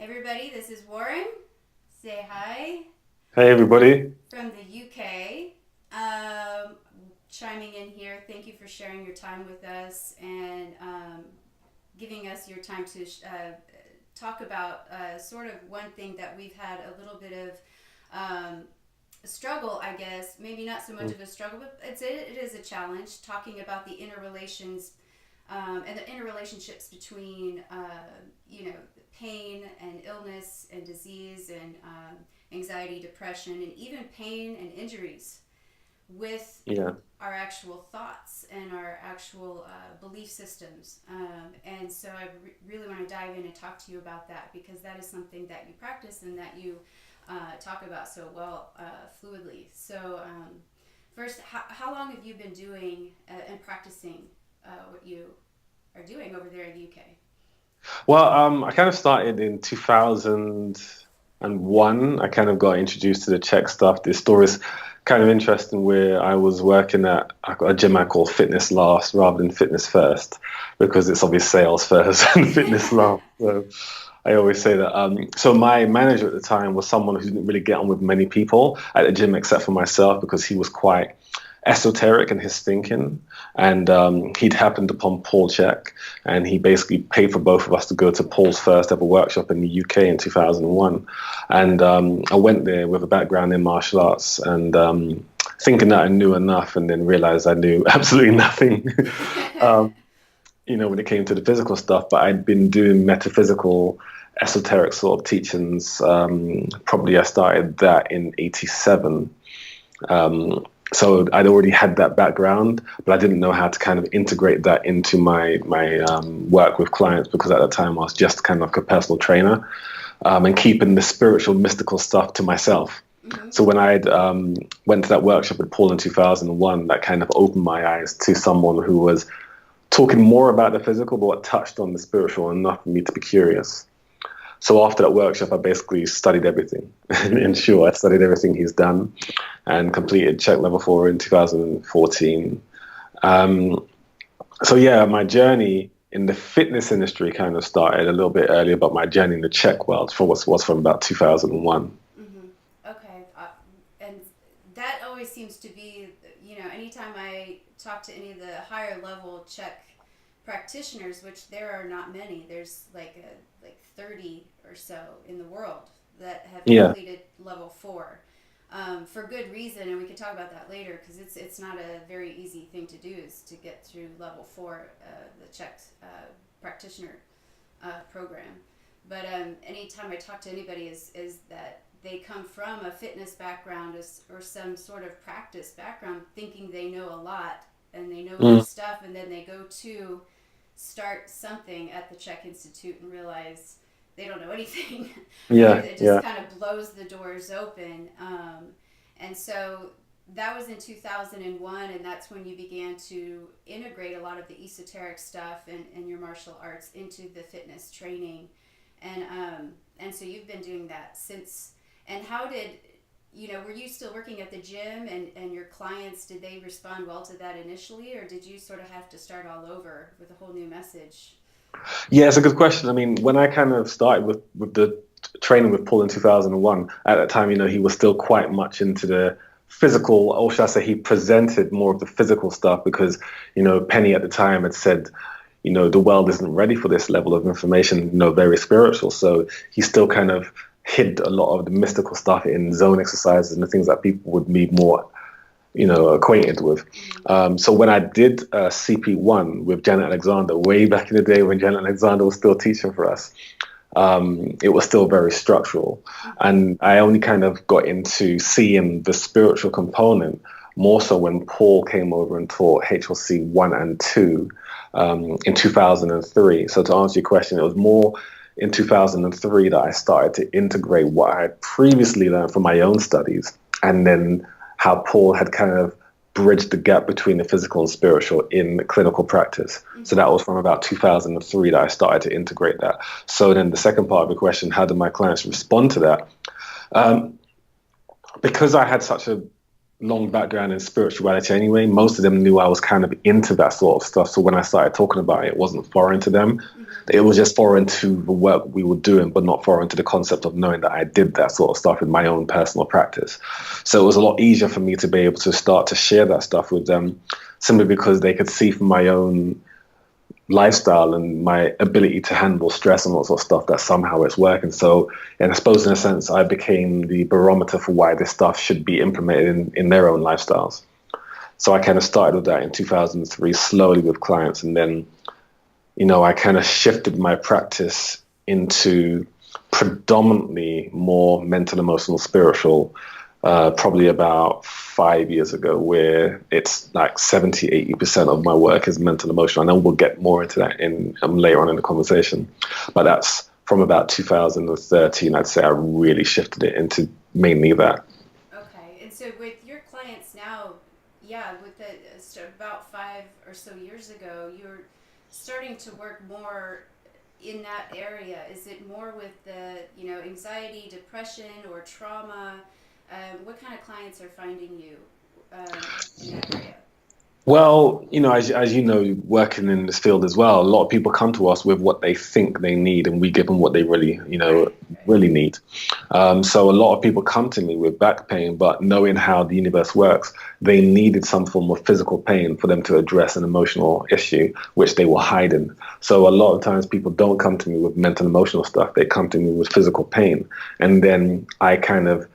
Everybody, this is Warren. Say hi Hey everybody. from the UK. Um, Chiming in here. Thank you for sharing your time with us and giving us your time to talk about sort of one thing that we've had a little bit of struggle, I guess. Maybe not so much of a struggle, but it is a challenge. Talking about the interrelations and the interrelationships between pain and illness and disease and anxiety, depression, and even pain and injuries with Yeah. our actual thoughts and our actual belief systems. And so I really want to dive in and talk to you about that because that is something that you practice and that you talk about so well, fluidly. So, first, how long have you been doing and practicing what you are doing over there in the UK? Well, I kind of started in 2001. I kind of got introduced to the Czech stuff. This story is kind of interesting where I was working at a gym I call Fitness Last rather than Fitness First because it's obviously sales first and fitness last. So I always say that. So my manager at the time was someone who didn't really get on with many people at the gym except for myself because he was quite esoteric in his thinking. And he'd happened upon Paul CHEK, and he basically paid for both of us to go to Paul's first ever workshop in the UK in 2001. And I went there with a background in martial arts and thinking that I knew enough, and then realized I knew absolutely nothing. um, when it came to the physical stuff, but I'd been doing metaphysical, esoteric sort of teachings. Probably I started that in '87. So I'd already had that background, but I didn't know how to kind of integrate that into my work with clients because at that time I was just kind of like a personal trainer, and keeping the spiritual, mystical stuff to myself. Mm-hmm. So when I went to that workshop with Paul in 2001, that kind of opened my eyes to someone who was talking more about the physical, but what touched on the spiritual enough for me to be curious. So after that workshop, I basically studied everything. In short, I studied everything he's done and completed CHEK Level 4 in 2014. Um, so yeah, my journey in the fitness industry kind of started a little bit earlier, but my journey in the CHEK world was from about 2001. Mm-hmm. Okay. And that always seems to be, anytime I talk to any of the higher level Czech practitioners, which there are not many, there's like 30 or so in the world that have Yeah, completed level 4. For good reason, and we can talk about that later because it's not a very easy thing to do is to get through level 4, the Czech practitioner program. But anytime I talk to anybody, is that they come from a fitness background or some sort of practice background, thinking they know a lot and they know their mm, stuff, and then they go to start something at the Czech Institute and realize they don't know anything. Or yeah, it just yeah. kind of blows the doors open. And so that was in 2001, and that's when you began to integrate a lot of the esoteric stuff and your martial arts into the fitness training. And so you've been doing that since. And how did, were you still working at the gym and your clients, did they respond well to that initially, or did you sort of have to start all over with a whole new message? Yeah, it's a good question. I mean, when I kind of started with the training with Paul in 2001, at that time, he was still quite much into the physical, or should I say, he presented more of the physical stuff because, Penny at the time had said, the world isn't ready for this level of information, very spiritual. So he still kind of hid a lot of the mystical stuff in zone exercises and the things that people would be more acquainted with. Mm-hmm. So when I did CP1 with Janet Alexander, way back in the day when Janet Alexander was still teaching for us, it was still very structural. Mm-hmm. And I only kind of got into seeing the spiritual component more so when Paul came over and taught HLC 1 and 2 in 2003. So to answer your question, it was more in 2003 that I started to integrate what I had previously learned from my own studies and then how Paul had kind of bridged the gap between the physical and spiritual in clinical practice. So Mm-hmm. that was from about 2003 that I started to integrate that. So then the second part of the question, how did my clients respond to that? Um, because I had such a long background in spirituality anyway. Most of them knew I was kind of into that sort of stuff. So when I started talking about it, it wasn't foreign to them. It was just foreign to the work we were doing, but not foreign to the concept of knowing that I did that sort of stuff in my own personal practice. So it was a lot easier for me to be able to start to share that stuff with them, simply because they could see from my own lifestyle and my ability to handle stress and all sort of stuff that somehow it's working. So, and I suppose in a sense, I became the barometer for why this stuff should be implemented in their own lifestyles. So I kind of started with that in 2003, slowly with clients. And then, I kind of shifted my practice into predominantly more mental, emotional, spiritual, probably about 5 years ago, where it's like 70-80% of my work is mental emotional. I know we'll get more into that in later on in the conversation, but that's from about 2013. I'd say I really shifted it into mainly that. Okay, and so with your clients now, with about 5 or so years ago, you're starting to work more in that area. Is it more with the anxiety, depression, or trauma? What kind of clients are finding you in that area? Well, as you know, working in this field as well, a lot of people come to us with what they think they need, and we give them what they really, Right. really need. So a lot of people come to me with back pain, but knowing how the universe works, they needed some form of physical pain for them to address an emotional issue, which they were hiding. So a lot of times people don't come to me with mental emotional stuff. They come to me with physical pain. And then I kind of,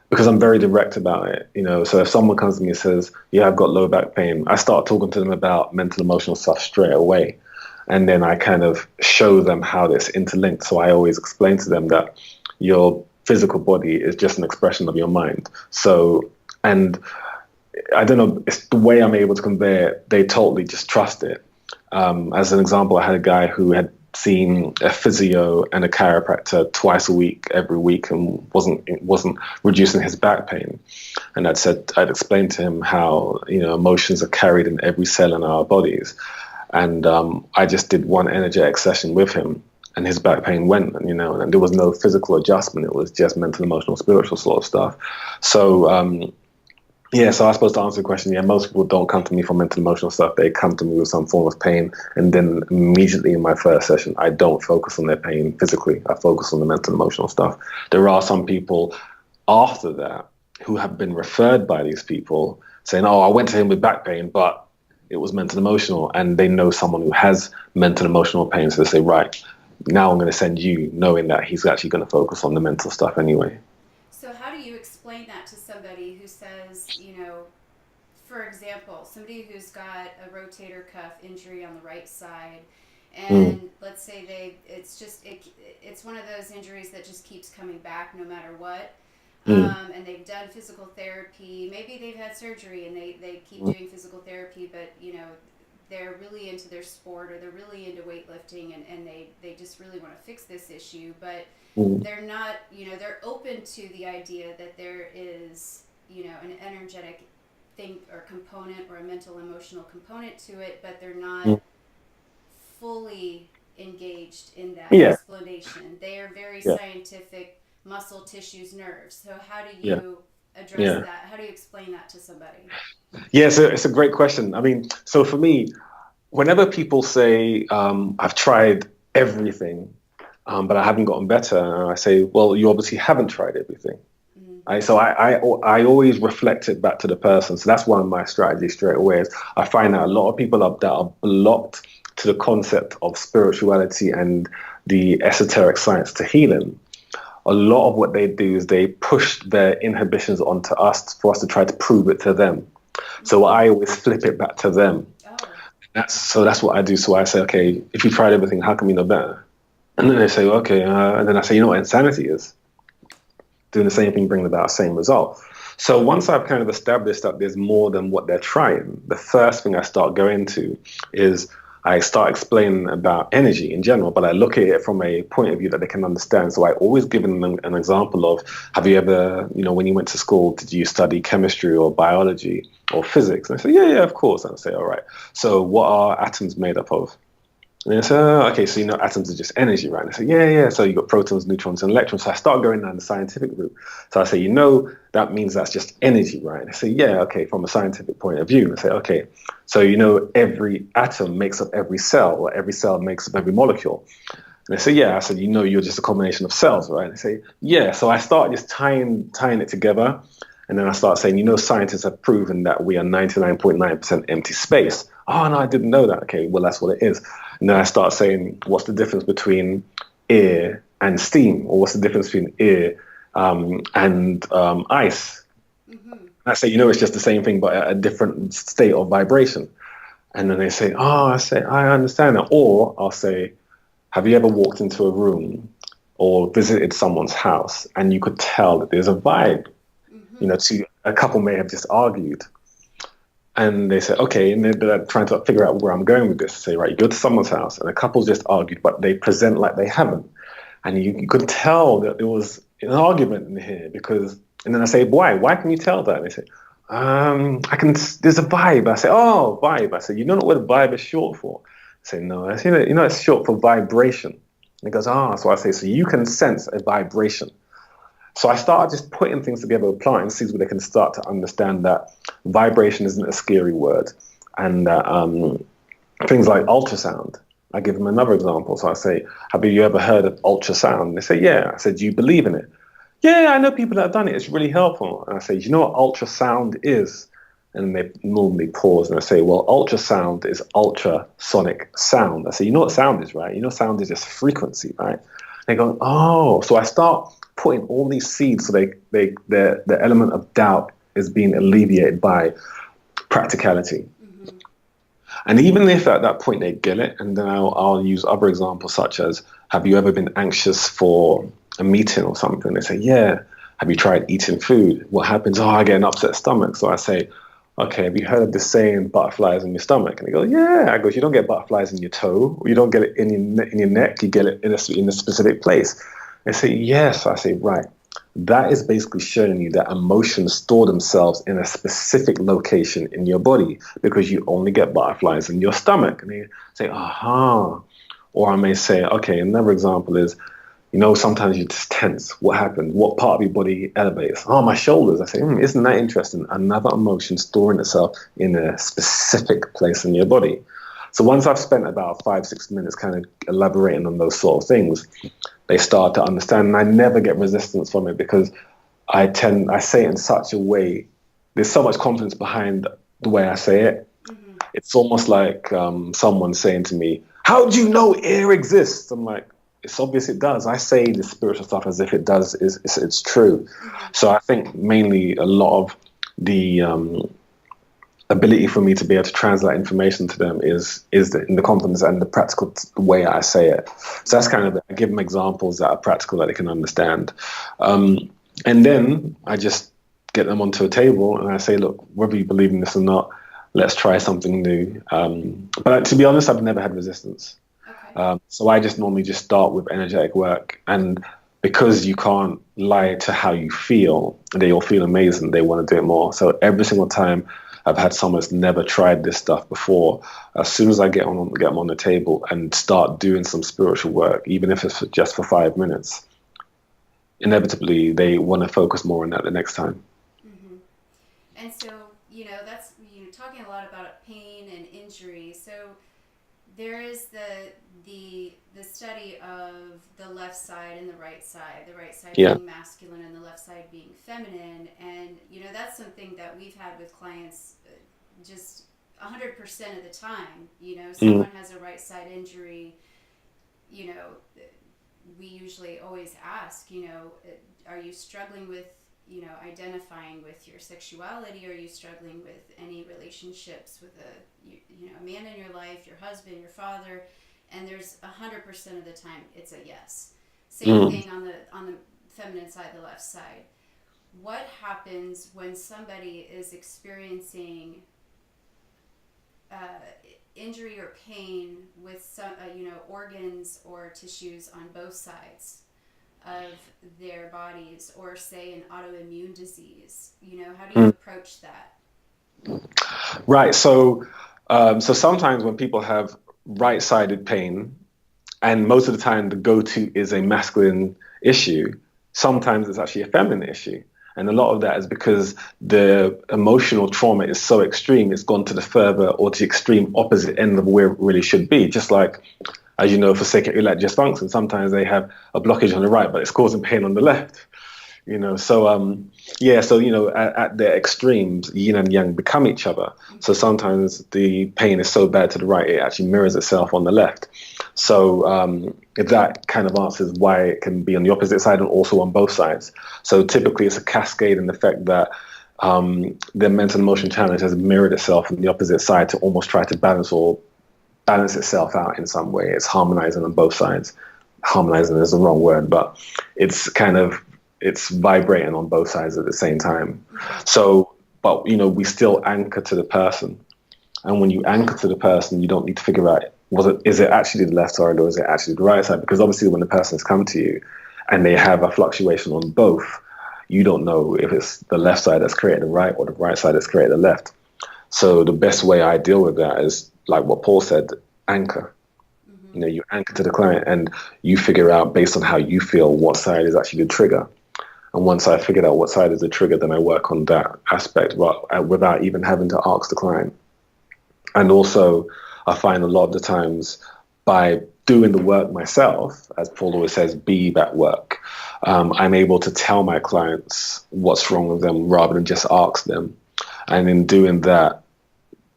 because I'm very direct about it, so if someone comes to me and says, yeah, I've got low back pain, I start talking to them about mental emotional stuff straight away. And then I kind of show them how it's interlinked. So I always explain to them that your physical body is just an expression of your mind. So, and I don't know, it's the way I'm able to convey it, they totally just trust it. As an example, I had a guy who had seen a physio and a chiropractor twice a week, every week, and wasn't reducing his back pain. And I'd explained to him how emotions are carried in every cell in our bodies. And I just did one energetic session with him, and his back pain went. And there was no physical adjustment. It was just mental, emotional, spiritual sort of stuff. So so I suppose to answer the question, most people don't come to me for mental emotional stuff. They come to me with some form of pain. And then immediately in my first session, I don't focus on their pain physically. I focus on the mental emotional stuff. There are some people after that who have been referred by these people saying, oh, I went to him with back pain, but it was mental emotional. And they know someone who has mental emotional pain. So they say, right, now I'm going to send you, knowing that he's actually going to focus on the mental stuff anyway. So how do you explain that to somebody who says, for example, somebody who's got a rotator cuff injury on the right side, and let's say it's one of those injuries that just keeps coming back no matter what, and they've done physical therapy, maybe they've had surgery and they keep doing physical therapy, but they're really into their sport or they're really into weightlifting, and they just really want to fix this issue, but they're not, they're open to the idea that there is, an energetic thing or component or a mental emotional component to it, but they're not fully engaged in that explanation. They are very scientific, muscle, tissues, nerves. So how do you address that? How do you explain that to somebody? Yeah, so it's a great question. I mean, so for me, whenever people say, I've tried everything, but I haven't gotten better, I say, well, you obviously haven't tried everything. So I always reflect it back to the person. So that's one of my strategies straight away. Is I find that a lot of people that are blocked to the concept of spirituality and the esoteric science to healing, a lot of what they do is they push their inhibitions onto us for us to try to prove it to them. So I always flip it back to them. That's what I do. So I say, okay, if you tried everything, how come you know better? And then they say, okay, and then I say, you know what insanity is? Doing the same thing, bringing about the same result. So once I've kind of established that there's more than what they're trying, the first thing I start going to is I start explaining about energy in general, but I look at it from a point of view that they can understand. So I always give them an example of, have you ever, when you went to school, did you study chemistry or biology or physics? And I say, yeah, of course. And I say, all right. So what are atoms made up of? And they say, oh, okay, so you know atoms are just energy, right? And I say, yeah, yeah. So you got protons, neutrons, and electrons. So I start going down the scientific route. So I say, you know, that means that's just energy, right? And I say, yeah, okay, from a scientific point of view. And I say, okay, so you know every atom makes up every cell, or every cell makes up every molecule. And they say, yeah. I said, you know, you're just a combination of cells, right? And they say, yeah. So I start just tying it together. And then I start saying, you know, scientists have proven that we are 99.9% empty space. Oh, no, I didn't know that. Okay, well, that's what it is. And then I start saying, what's the difference between air and steam? Or what's the difference between air and ice? Mm-hmm. I say, you know, it's just the same thing, but at a different state of vibration. And then they say, oh, I say, I understand that. Or I'll say, have you ever walked into a room or visited someone's house and you could tell that there's a vibe? You Mm-hmm. know, a couple may have just argued, and they say, okay, and they're trying to figure out where I'm going with this. Say, right, you go to someone's house and a couple just argued, but they present like they haven't, and you could tell that there was an argument in here because. And then I say, why? Why can you tell that? And they say, I can. There's a vibe. I say, oh, vibe. I say, you don't know what a vibe is short for. I say, no. I say, you know, it's short for vibration. And he goes, ah. So I say, so you can sense a vibration. So I started just putting things together with clients, see where they can start to understand that vibration isn't a scary word, and that things like ultrasound. I give them another example. So I say, have you ever heard of ultrasound? And they say, yeah. I said, do you believe in it? Yeah, I know people that have done it. It's really helpful. And I say, do you know what ultrasound is? And they normally pause and I say, well, ultrasound is ultrasonic sound. I say, you know what sound is, right? You know, sound is just frequency, right? They go, oh. So I start putting all these seeds so the element of doubt is being alleviated by practicality. Mm-hmm. And even if at that point they get it, and then I'll use other examples such as, have you ever been anxious for a meeting or something? They say, yeah. Have you tried eating food? What happens? Oh, I get an upset stomach. So I say, okay, have you heard of this saying, butterflies in your stomach? And they go, yeah. I go, you don't get butterflies in your toe, or you don't get it in your neck, you get it in a specific place. They say, yes. I say, right. That is basically showing you that emotions store themselves in a specific location in your body because you only get butterflies in your stomach. And they say, aha. Or I may say, okay, another example is, you know, sometimes you just tense. What happened? What part of your body elevates? Oh, my shoulders. I say, isn't that interesting? Another emotion storing itself in a specific place in your body. So once I've spent about 5, 6 minutes kind of elaborating on those sort of things, they start to understand. And I never get resistance from it because I say it in such a way, there's so much confidence behind the way I say it. Mm-hmm. It's almost like someone saying to me, how do you know air exists? I'm like, it's obvious it does. I say the spiritual stuff as if it does, it's true. Mm-hmm. So I think mainly a lot of the ability for me to be able to translate information to them is in the confidence and the practical way I say it. So that's kind of I give them examples that are practical that they can understand, and then I just get them onto a table and I say, look, whether you believe in this or not, let's try something new. But to be honest, I've never had resistance. Okay. So I just normally just start with energetic work, and because you can't lie to how you feel, they all feel amazing. They want to do it more. So every single time I've had someone that's never tried this stuff before, as soon as I get them on the table and start doing some spiritual work, even if it's just for 5 minutes, inevitably they want to focus more on that the next time. Mm-hmm. And so, that's, talking a lot about pain and injury. So there is the study of the left side and the right side Yeah. being masculine and the left side being feminine, and that's something that we've had with clients just 100% of the time. Mm. Someone has a right side injury, you know, we usually always ask, are you struggling with, identifying with your sexuality? Are you struggling with any relationships with a man in your life, your husband, your father? And there's 100% of the time it's a yes. Same Mm. thing on the feminine side, the left side. What happens when somebody is experiencing uh, injury or pain with some, organs or tissues on both sides of their bodies, or say an autoimmune disease? How do you Mm. approach that? Right. So sometimes when people have right-sided pain, and most of the time the go-to is a masculine issue, sometimes it's actually a feminine issue. And a lot of that is because the emotional trauma is so extreme, it's gone to the further or the extreme opposite end of where it really should be. Just like, as you know, for secondary erectile dysfunction, sometimes they have a blockage on the right, but it's causing pain on the left. At the extremes, yin and yang become each other. So sometimes the pain is so bad to the right, it actually mirrors itself on the left. So that kind of answers why it can be on the opposite side and also on both sides. So typically it's a cascade in the fact that the mental emotion challenge has mirrored itself on the opposite side to almost try to balance itself out in some way. It's harmonizing on both sides. Harmonizing is the wrong word, but it's vibrating on both sides at the same time. So, but we still anchor to the person. And when you anchor to the person, you don't need to figure out, is it actually the left side or is it actually the right side? Because obviously when the person has come to you and they have a fluctuation on both, you don't know if it's the left side that's created the right or the right side that's created the left. So the best way I deal with that is like what Paul said, anchor. You anchor to the client and you figure out based on how you feel what side is actually the trigger. And once I figured out what side is the trigger, then I work on that aspect without even having to ask the client. And also, I find a lot of the times by doing the work myself, as Paul always says, be that work, I'm able to tell my clients what's wrong with them rather than just ask them. And in doing that,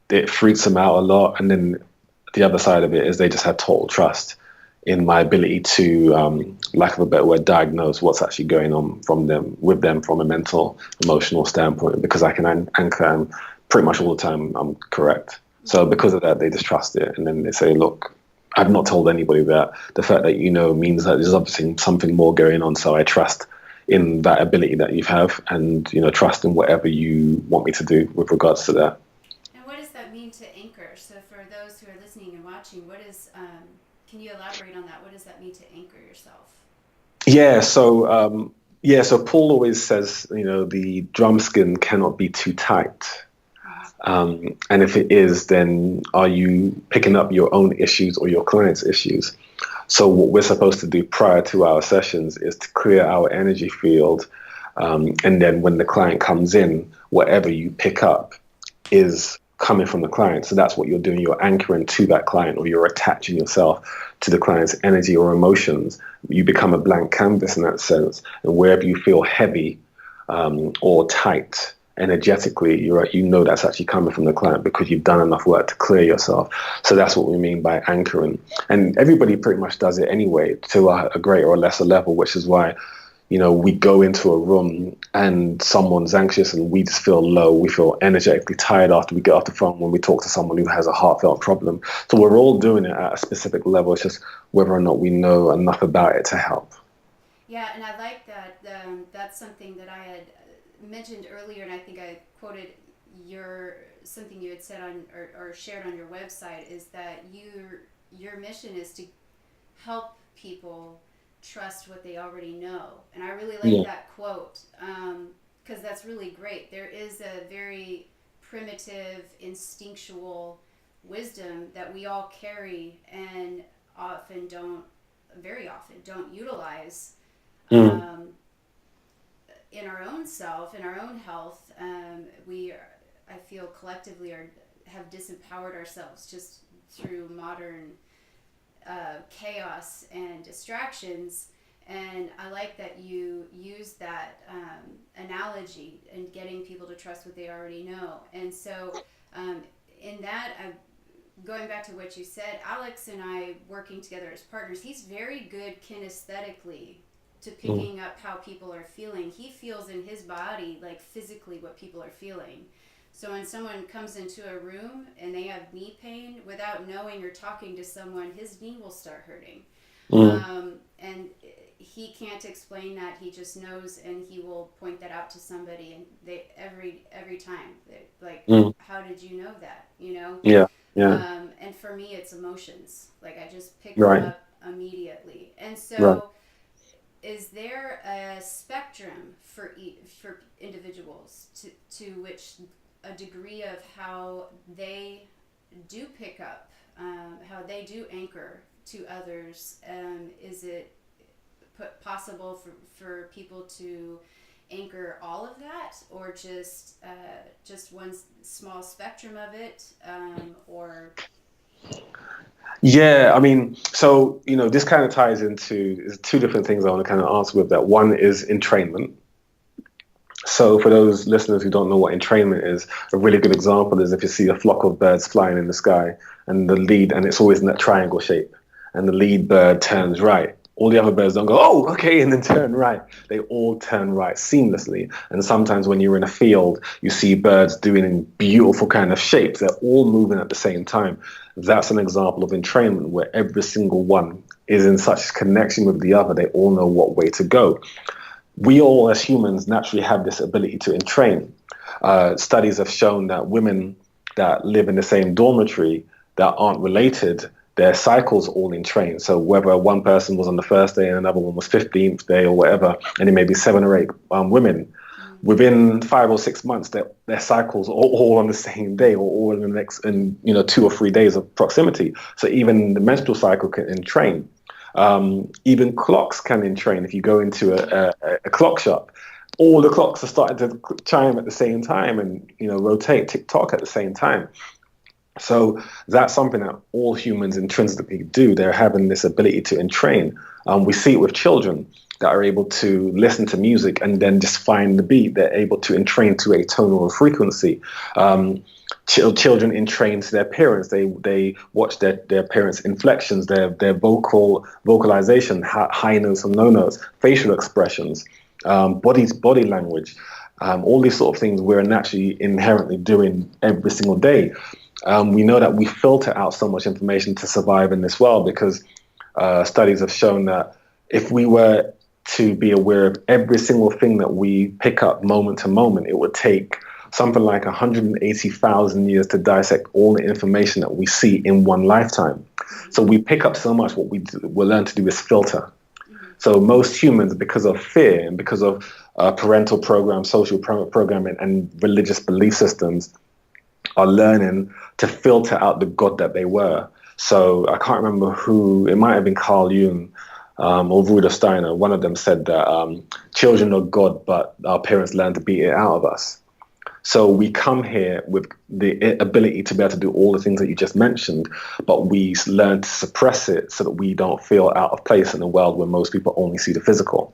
it freaks them out a lot. And then the other side of it is they just have total trust in my ability to, lack of a better word, diagnose what's actually going on with them from a mental, emotional standpoint, because I can anchor and pretty much all the time I'm correct. So because of that, they just trust it. And then they say, look, I've not told anybody that. The fact that means that there's obviously something more going on. So I trust in that ability that you have and, trust in whatever you want me to do with regards to that. And what does that mean to anchor? So for those who are listening and watching, can you elaborate on that? What does that mean to anchor yourself? So Paul always says, the drum skin cannot be too tight. And if it is, then are you picking up your own issues or your client's issues? So what we're supposed to do prior to our sessions is to clear our energy field. And then when the client comes in, whatever you pick up is coming from the client. So that's what you're doing. You're anchoring to that client or you're attaching yourself to the client's energy or emotions. You become a blank canvas in that sense. And wherever you feel heavy or tight, energetically, that's actually coming from the client because you've done enough work to clear yourself. So that's what we mean by anchoring. And everybody pretty much does it anyway to a greater or lesser level, which is why, we go into a room and someone's anxious and we just feel low. We feel energetically tired after we get off the phone when we talk to someone who has a heartfelt problem. So we're all doing it at a specific level. It's just whether or not we know enough about it to help. Yeah, and I like that. That's something that I had mentioned earlier, and I think I quoted something you had said on or shared on your website is that your mission is to help people trust what they already know, and I really like that quote because that's really great. There is a very primitive, instinctual wisdom that we all carry and very often don't utilize. Um, in our own self, in our own health, I feel collectively have disempowered ourselves just through modern chaos and distractions. And I like that you use that analogy and getting people to trust what they already know. And so, in that, going back to what you said, Alex and I working together as partners, he's very good kinesthetically to picking up how people are feeling. He feels in his body, like physically, what people are feeling. So when someone comes into a room and they have knee pain, without knowing or talking to someone, his knee will start hurting. And he can't explain that. He just knows, and he will point that out to somebody. And they every time, how did you know that? Yeah. And for me, it's emotions. Like I just pick them Right. up immediately. And Right. so, is there a spectrum for individuals to which a degree of how they do pick up how they do anchor to others. Is it possible for people to anchor all of that, or just one small spectrum of it, or Yeah, I mean, so, this kind of ties into there's two different things I want to kind of answer with that. One is entrainment. So for those listeners who don't know what entrainment is, a really good example is if you see a flock of birds flying in the sky and it's always in that triangle shape, and the lead bird turns right. All the other birds don't go, oh, okay, and then turn right. They all turn right seamlessly. And sometimes when you're in a field, you see birds doing beautiful kind of shapes. They're all moving at the same time. That's an example of entrainment where every single one is in such connection with the other. They all know what way to go. We all as humans naturally have this ability to entrain. Studies have shown that women that live in the same dormitory that aren't related, their cycles all entrain. So whether one person was on the first day and another one was 15th day or whatever, and it may be 7 or 8 women, within 5 or 6 months, their cycles are all on the same day or all in the next, 2 or 3 days of proximity. So even the menstrual cycle can entrain. Even clocks can entrain. If you go into a clock shop, all the clocks are starting to chime at the same time and rotate, tick tock at the same time. So that's something that all humans intrinsically do. They're having this ability to entrain. We see it with children that are able to listen to music and then just find the beat. They're able to entrain to a tonal frequency. Children entrain to their parents. They watch their parents' inflections, their vocalization, high notes and low notes, facial expressions, body language, all these sort of things we're naturally inherently doing every single day. We know that we filter out so much information to survive in this world because studies have shown that if we were to be aware of every single thing that we pick up moment to moment, it would take something like 180,000 years to dissect all the information that we see in one lifetime. So we pick up so much. What we'll learn to do is filter. So most humans, because of fear and because of parental programs, social programming, and religious belief systems, are learning to filter out the God that they were. So I can't remember who, it might have been Carl Jung or Rudolf Steiner. One of them said that children are God, but our parents learn to beat it out of us. So we come here with the ability to be able to do all the things that you just mentioned, but we learn to suppress it so that we don't feel out of place in a world where most people only see the physical.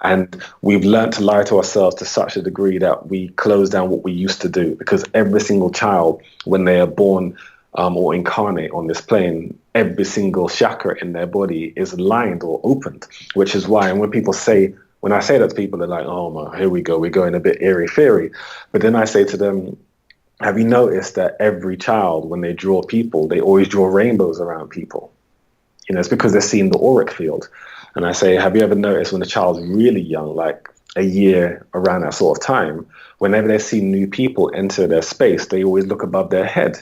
And we've learned to lie to ourselves to such a degree that we close down what we used to do, because every single child, when they are born or incarnate on this plane, every single chakra in their body is lined or opened, which is why, and when I say that to people, they're like, oh, my, here we go. We're going a bit airy-fairy. But then I say to them, have you noticed that every child, when they draw people, they always draw rainbows around people? It's because they're seeing the auric field. And I say, have you ever noticed when a child's really young, like a year around that sort of time, whenever they see new people enter their space, they always look above their head?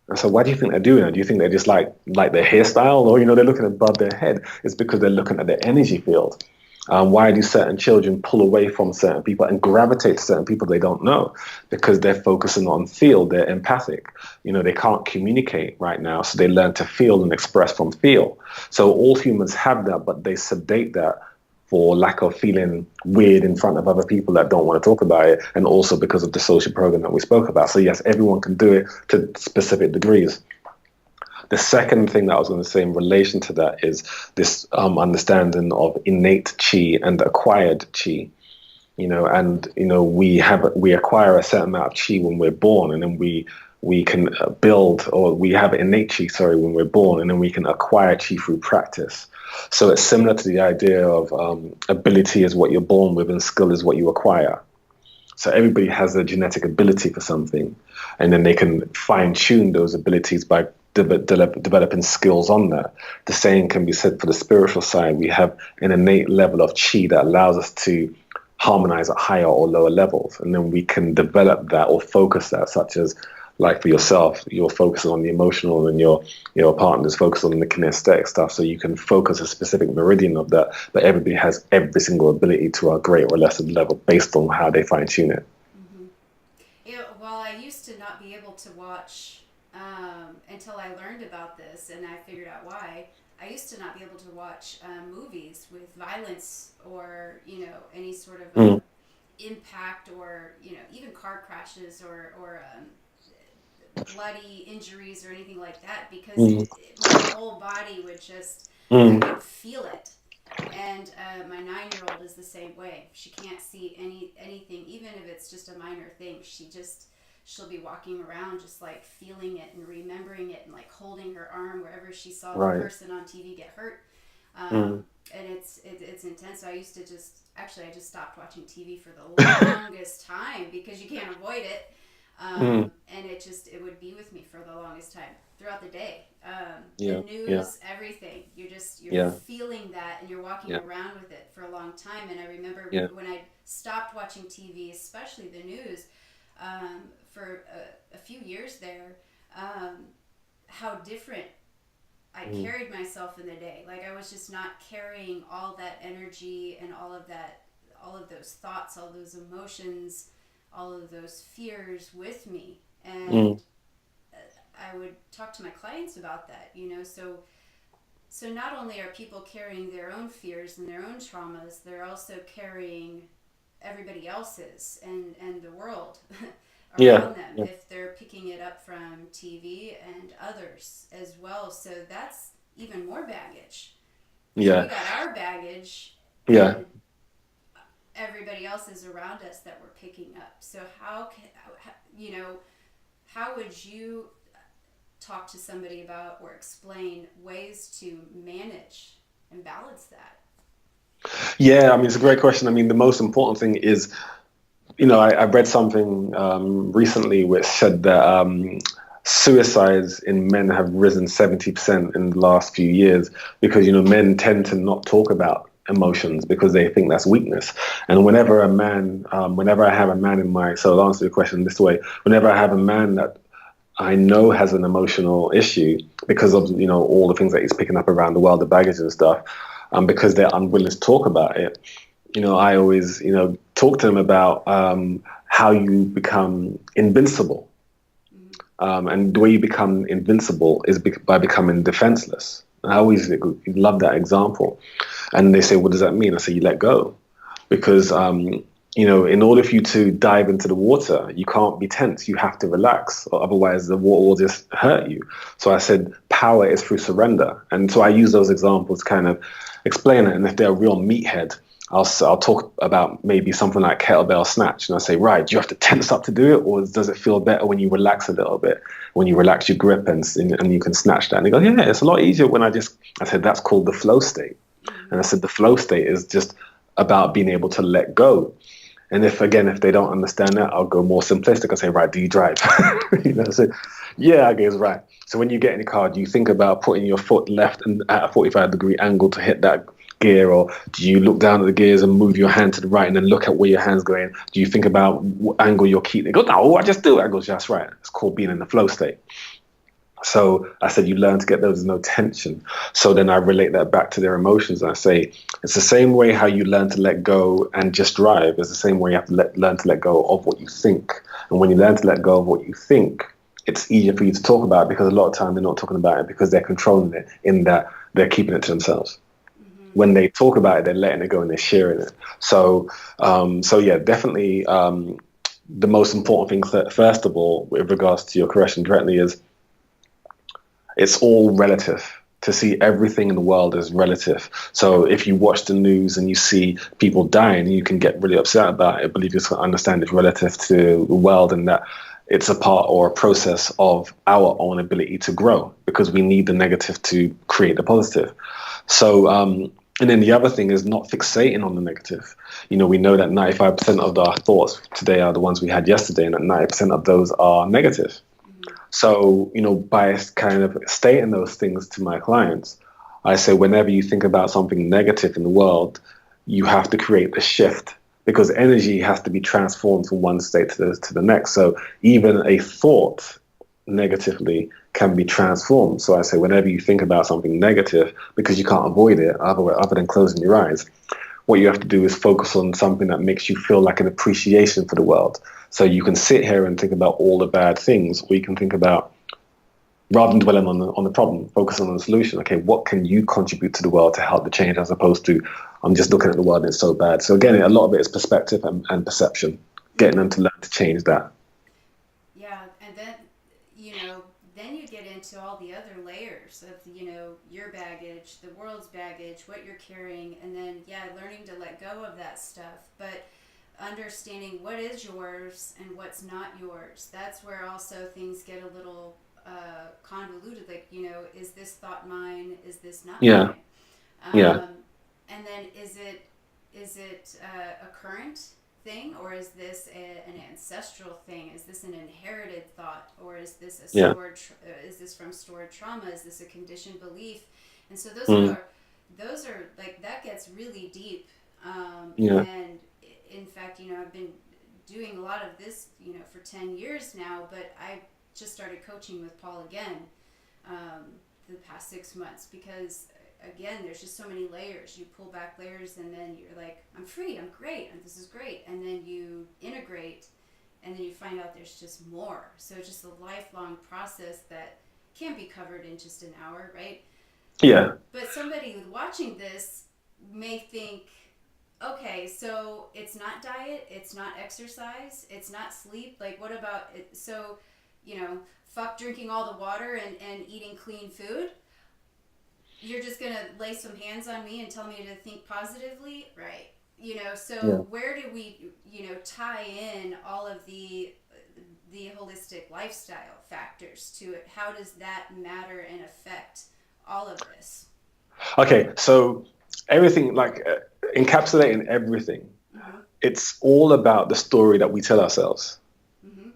And so why do you think they're doing that? Do you think they just like their hairstyle, or, they're looking above their head? It's because they're looking at their energy field. Why do certain children pull away from certain people and gravitate to certain people they don't know? Because they're focusing on feel, they're empathic. They can't communicate right now, so they learn to feel and express from feel. So all humans have that, but they sedate that for lack of feeling weird in front of other people that don't want to talk about it, and also because of the social program that we spoke about. So yes, everyone can do it to specific degrees. The second thing that I was going to say in relation to that is this understanding of innate chi and acquired chi. We acquire a certain amount of chi when we're born, and then we can build, or we have innate chi, when we're born, and then we can acquire chi through practice. So it's similar to the idea of ability is what you're born with and skill is what you acquire. So everybody has a genetic ability for something, and then they can fine tune those abilities by developing skills on that. The same can be said for the spiritual side. We have an innate level of chi that allows us to harmonize at higher or lower levels, and then we can develop that or focus that, such as, like for yourself, you're focusing on the emotional, and your partner's focused on the kinesthetic stuff, so you can focus a specific meridian of that. But everybody has every single ability to a greater or lesser level based on how they fine tune it. Well, I used to not be able to watch until I learned about this and I figured out why. I used to not be able to watch movies with violence or, you know, any sort of Mm. impact or, you know, even car crashes or bloody injuries or anything like that because Mm. my whole body would just, I Mm. could feel it. And my 9-year-old is the same way. She can't see anything, even if it's just a minor thing. She'll be walking around just like feeling it and remembering it and like holding her arm wherever she saw the Right. person on TV get hurt. Mm. And it's intense. So I used to I just stopped watching TV for the longest time because you can't avoid it. Mm. And it would be with me for the longest time throughout the day. The Yeah. Yeah. news, everything. You're Yeah. feeling that, and you're walking Yeah. around with it for a long time. And I remember Yeah. when I stopped watching TV, especially the news, for a few years there, how different I Mm. carried myself in the day. Like I was just not carrying all that energy and all of those thoughts, all those emotions, all of those fears with me. Mm. And I would talk to my clients about that, you know. So not only are people carrying their own fears and their own traumas, they're also carrying everybody else's and the world Yeah. around them Yeah. if they're picking it up from TV and others as well. So that's even more baggage. So we Yeah. got our baggage Yeah. and everybody else is around us that we're picking up. So you know, how would you talk to somebody about or explain ways to manage and balance that? Yeah. I mean, it's a great question. I mean, the most important thing is, I read something recently which said that suicides in men have risen 70% in the last few years because, men tend to not talk about emotions because they think that's weakness. And whenever I have a man so I'll answer your question this way, whenever I have a man that I know has an emotional issue because of, all the things that he's picking up around the world, the baggage and stuff, because they're unwilling to talk about it, I always, talk to them about how you become invincible. Mm-hmm. And the way you become invincible is by becoming defenseless. And I always love that example. And they say, what does that mean? I say, you let go. Because, in order for you to dive into the water, you can't be tense. You have to relax, or otherwise the water will just hurt you. So I said, power is through surrender. And so I use those examples to kind of explain it. And if they're a real meathead, I'll talk about maybe something like kettlebell snatch. And I say, right, do you have to tense up to do it? Or does it feel better when you relax a little bit? When you relax your grip and you can snatch that. And they go, yeah, it's a lot easier when I said, that's called the flow state. Mm-hmm. And I said, the flow state is just about being able to let go. And if they don't understand that, I'll go more simplistic. I say, right, do you drive? So yeah, I guess right. So when you get in the car, do you think about putting your foot left and at a 45-degree angle to hit that gear, or do you look down at the gears and move your hand to the right and then look at where your hand's going? Do you think about what angle you're keeping? They go, no, I just do it. I go, that's right. It's called being in the flow state. So I said, you learn to get those, no tension. So then I relate that back to their emotions. And I say, it's the same way how you learn to let go and just drive. It's the same way you have to learn to let go of what you think. And when you learn to let go of what you think, it's easier for you to talk about it because a lot of time they're not talking about it because they're controlling it in that they're keeping it to themselves. Mm-hmm. When they talk about it, they're letting it go and they're sharing it. So yeah, definitely the most important thing, first of all, with regards to your question directly is, it's all relative. To see everything in the world is relative. So if you watch the news and you see people dying, you can get really upset about it. I believe you can understand it's relative to the world and that it's a part or a process of our own ability to grow because we need the negative to create the positive. So, and then the other thing is not fixating on the negative. We know that 95% of our thoughts today are the ones we had yesterday, and that 90% of those are negative. Mm-hmm. So, by kind of stating those things to my clients, I say, whenever you think about something negative in the world, you have to create the shift because energy has to be transformed from one state to the next. So even a thought negatively can be transformed. So I say, whenever you think about something negative, because you can't avoid it other than closing your eyes, what you have to do is focus on something that makes you feel like an appreciation for the world. So you can sit here and think about all the bad things, or you can think about rather than dwelling on the problem, focus on the solution. Okay, what can you contribute to the world to help the change, as opposed to I'm just looking at the world and it's so bad. So again, a lot of it is perspective and perception, getting them to learn to change that. Yeah, and then, then you get into all the other layers of, your baggage, the world's baggage, what you're carrying, and then, yeah, learning to let go of that stuff. But understanding what is yours and what's not yours. That's where also things get a little convoluted. Like, is this thought mine? Is this not Yeah, mine? yeah, And then is it a current thing, or is this an ancestral thing? Is this an inherited thought, or is this a yeah, is this from stored trauma? Is this a conditioned belief? And so mm, those are like, that gets really deep. yeah, And in fact, I've been doing a lot of this, for 10 years now, but I just started coaching with Paul again the past 6 months, because again, there's just so many layers. You pull back layers, and then you're like, I'm free, I'm great, and this is great. And then you integrate, and then you find out there's just more. So it's just a lifelong process that can't be covered in just an hour, right? yeah. But somebody watching this may think, okay, so it's not diet, it's not exercise, it's not sleep. Like, what about it? So, fuck drinking all the water and eating clean food. You're just gonna lay some hands on me and tell me to think positively, right? Yeah. So where do we, tie in all of the holistic lifestyle factors to it? How does that matter and affect all of this? Okay, so everything, like encapsulating everything, Mm-hmm. it's all about the story that we tell ourselves. Mm-hmm.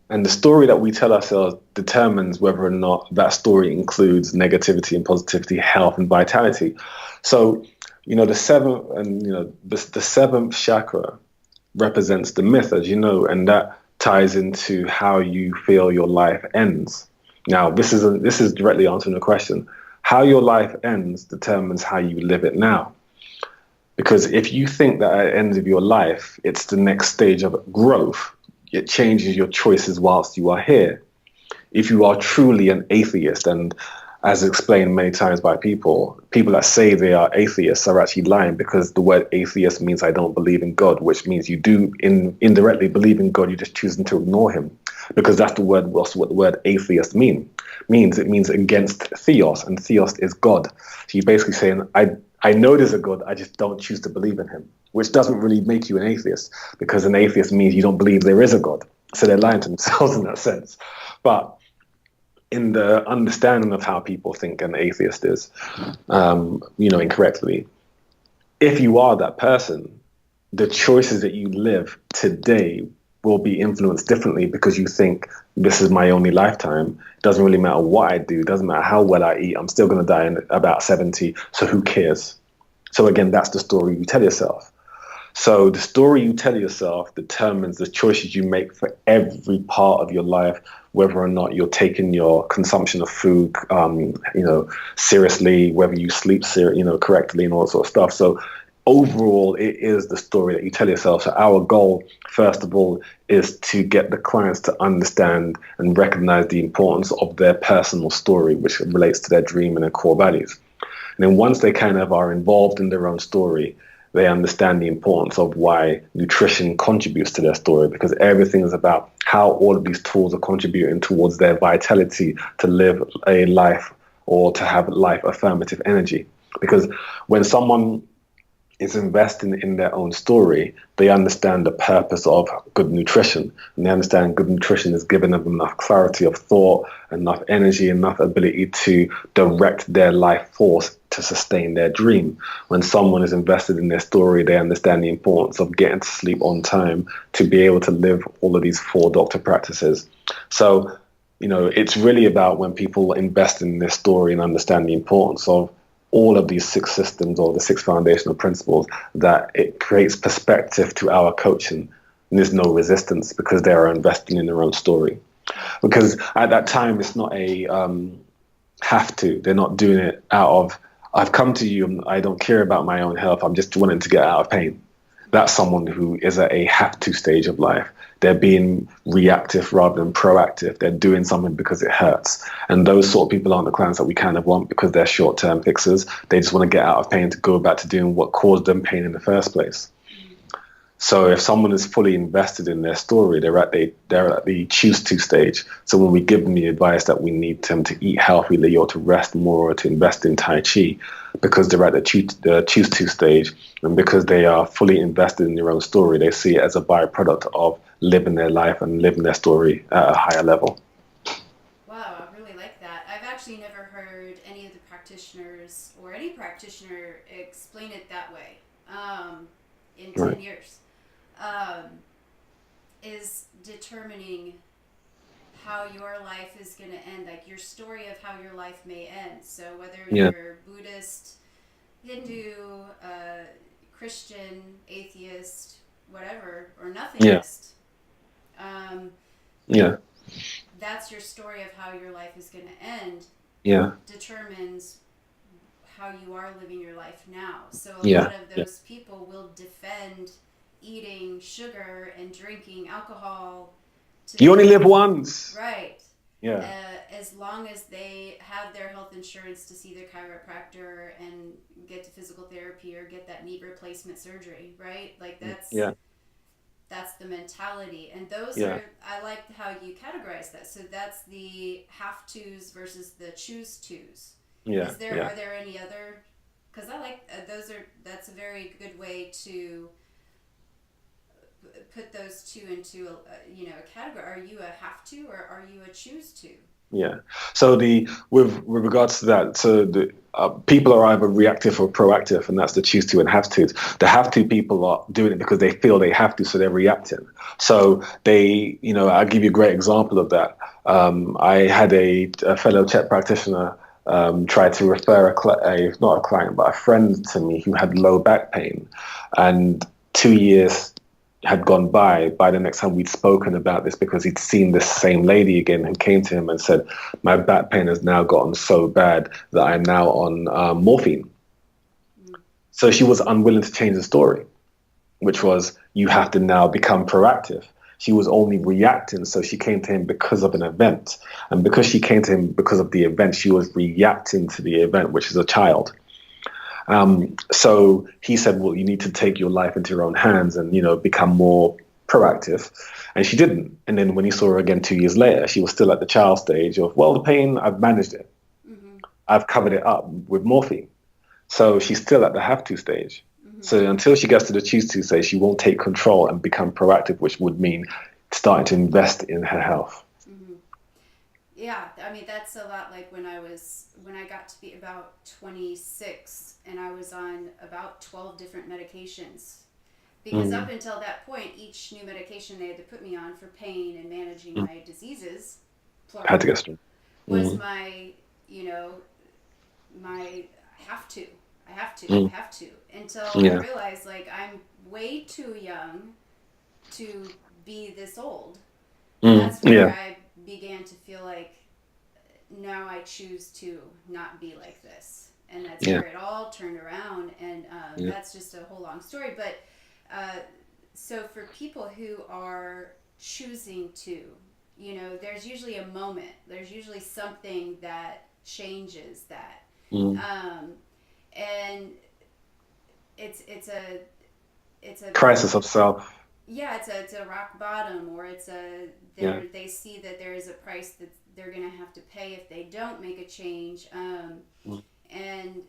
And the story that we tell ourselves determines whether or not that story includes negativity and positivity, health and vitality. So, the seventh and the seventh chakra represents the myth, as you know, and that ties into how you feel your life ends. Now, this is directly answering the question. How your life ends determines how you live it now. Because if you think that at the end of your life, it's the next stage of growth, it changes your choices whilst you are here. If you are truly an atheist, and as explained many times by people that say they are atheists are actually lying, because the word atheist means I don't believe in God, which means you do indirectly believe in God, you're just choosing to ignore him. Because that's what the word atheist means. It means against theos, and theos is God. So you're basically saying, I know there's a God, I just don't choose to believe in him, which doesn't really make you an atheist, because an atheist means you don't believe there is a God. So they're lying to themselves in that sense. But in the understanding of how people think an atheist is, incorrectly, if you are that person, the choices that you live today will be influenced differently, because you think this is my only lifetime. It doesn't really matter what I do. It doesn't matter how well I eat. I'm still going to die in about 70. So who cares? So again, that's the story you tell yourself. So the story you tell yourself determines the choices you make for every part of your life, whether or not you're taking your consumption of food, seriously, whether you sleep, correctly, and all that sort of stuff. So overall, it is the story that you tell yourself. So our goal, first of all, is to get the clients to understand and recognize the importance of their personal story, which relates to their dream and their core values. And then once they kind of are involved in their own story, they understand the importance of why nutrition contributes to their story, because everything is about how all of these tools are contributing towards their vitality to live a life, or to have life affirmative energy. Because when someone is investing in their own story, they understand the purpose of good nutrition. And they understand good nutrition is giving them enough clarity of thought, enough energy, enough ability to direct their life force to sustain their dream. When someone is invested in their story, they understand the importance of getting to sleep on time to be able to live all of these 4 doctor practices. So, it's really about when people invest in their story and understand the importance of all of these 6 systems, or the 6 foundational principles, that it creates perspective to our coaching. And there's no resistance, because they are investing in their own story. Because at that time, it's not a have to. They're not doing it out of, I've come to you and I don't care about my own health. I'm just wanting to get out of pain. That's someone who is at a have to stage of life. They're being reactive rather than proactive. They're doing something because it hurts. And those sort of people aren't the clients that we kind of want because they're short term fixers. They just want to get out of pain to go back to doing what caused them pain in the first place. So if someone is fully invested in their story, they're at the choose to stage. So when we give them the advice that we need them to eat healthily or to rest more or to invest in Tai Chi, because they're at the choose to stage, and because they are fully invested in their own story, they see it as a byproduct of living their life and living their story at a higher level. Wow, I really like that. I've actually never heard any of the practitioners or any practitioner explain it that way in Right. 10 years. Um, is determining how your life is going to end, like your story of how your life may end. So whether Yeah. you're Buddhist, Hindu, Christian, atheist, whatever, or Yeah. nothingist, um, Yeah. that's your story of how your life is going to end Yeah. determines how you are living your life now. So a lot Yeah. of Yeah. those people will defend eating sugar and drinking alcohol to You only the live once. right. Yeah. As long as they have their health insurance to see their chiropractor and get to physical therapy or get that knee replacement surgery, right? Like Yeah. that's the mentality. And those Yeah. are, I like how you categorize that. So that's the have tos versus the choose tos. Yeah. Yeah. Are there any other, because I like, that's a very good way to put those two into a category. Are you a have to or are you a choose to? Yeah. So the with regards to that, so the people are either reactive or proactive, and that's the choose to and have to. The have to people are doing it because they feel they have to, so they're reacting. So I'll give you a great example of that. I had a fellow CHEK practitioner try to refer not a client but a friend to me who had low back pain, and 2 years had gone by the next time we'd spoken about this, because he'd seen this same lady again who came to him and said, my back pain has now gotten so bad that I'm now on morphine. Mm. So she was unwilling to change the story, which was, you have to now become proactive. She was only reacting, so she came to him because of an event. And because she came to him because of the event, she was reacting to the event, which is a child. So he said, well, you need to take your life into your own hands and, become more proactive. And she didn't. And then when he saw her again 2 years later, she was still at the child stage of, well, the pain, I've managed it. Mm-hmm. I've covered it up with morphine. So she's still at the have to stage. Mm-hmm. So until she gets to the choose to stage, she won't take control and become proactive, which would mean starting to invest in her health. Mm-hmm. Yeah, I mean that's a lot like when I got to be about 26 and I was on about 12 different medications. Because up Mm. until that point, each new medication they had to put me on for pain and managing my diseases, Had to plural, get strong. was Mm. my, you know, my have to. I Mm. have to. Until I Yeah. realized like I'm way too young to be this old. And Mm. that's where Yeah. I began to feel like now I choose to not be like this. And that's Yeah. where it all turned around. And Yeah. that's just a whole long story. But uh, so for people who are choosing to, there's usually a moment, there's usually something that changes that. Mm. Um, and it's a it's a Crisis of self. yeah, it's a rock bottom, or Yeah. they see that there is a price that they're gonna have to pay if they don't make a change. Mm. And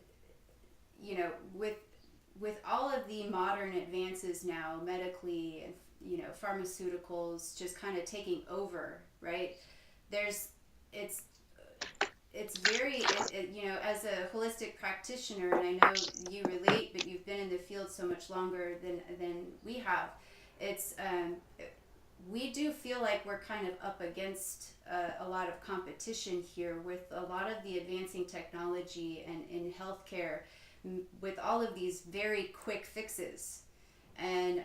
with all of the modern advances now, medically and pharmaceuticals just kind of taking over, right? There's it's it's very as a holistic practitioner, and I know you relate, but you've been in the field so much longer than we have. It's we do feel like we're kind of up against a lot of competition here with a lot of the advancing technology and in healthcare, with all of these very quick fixes, and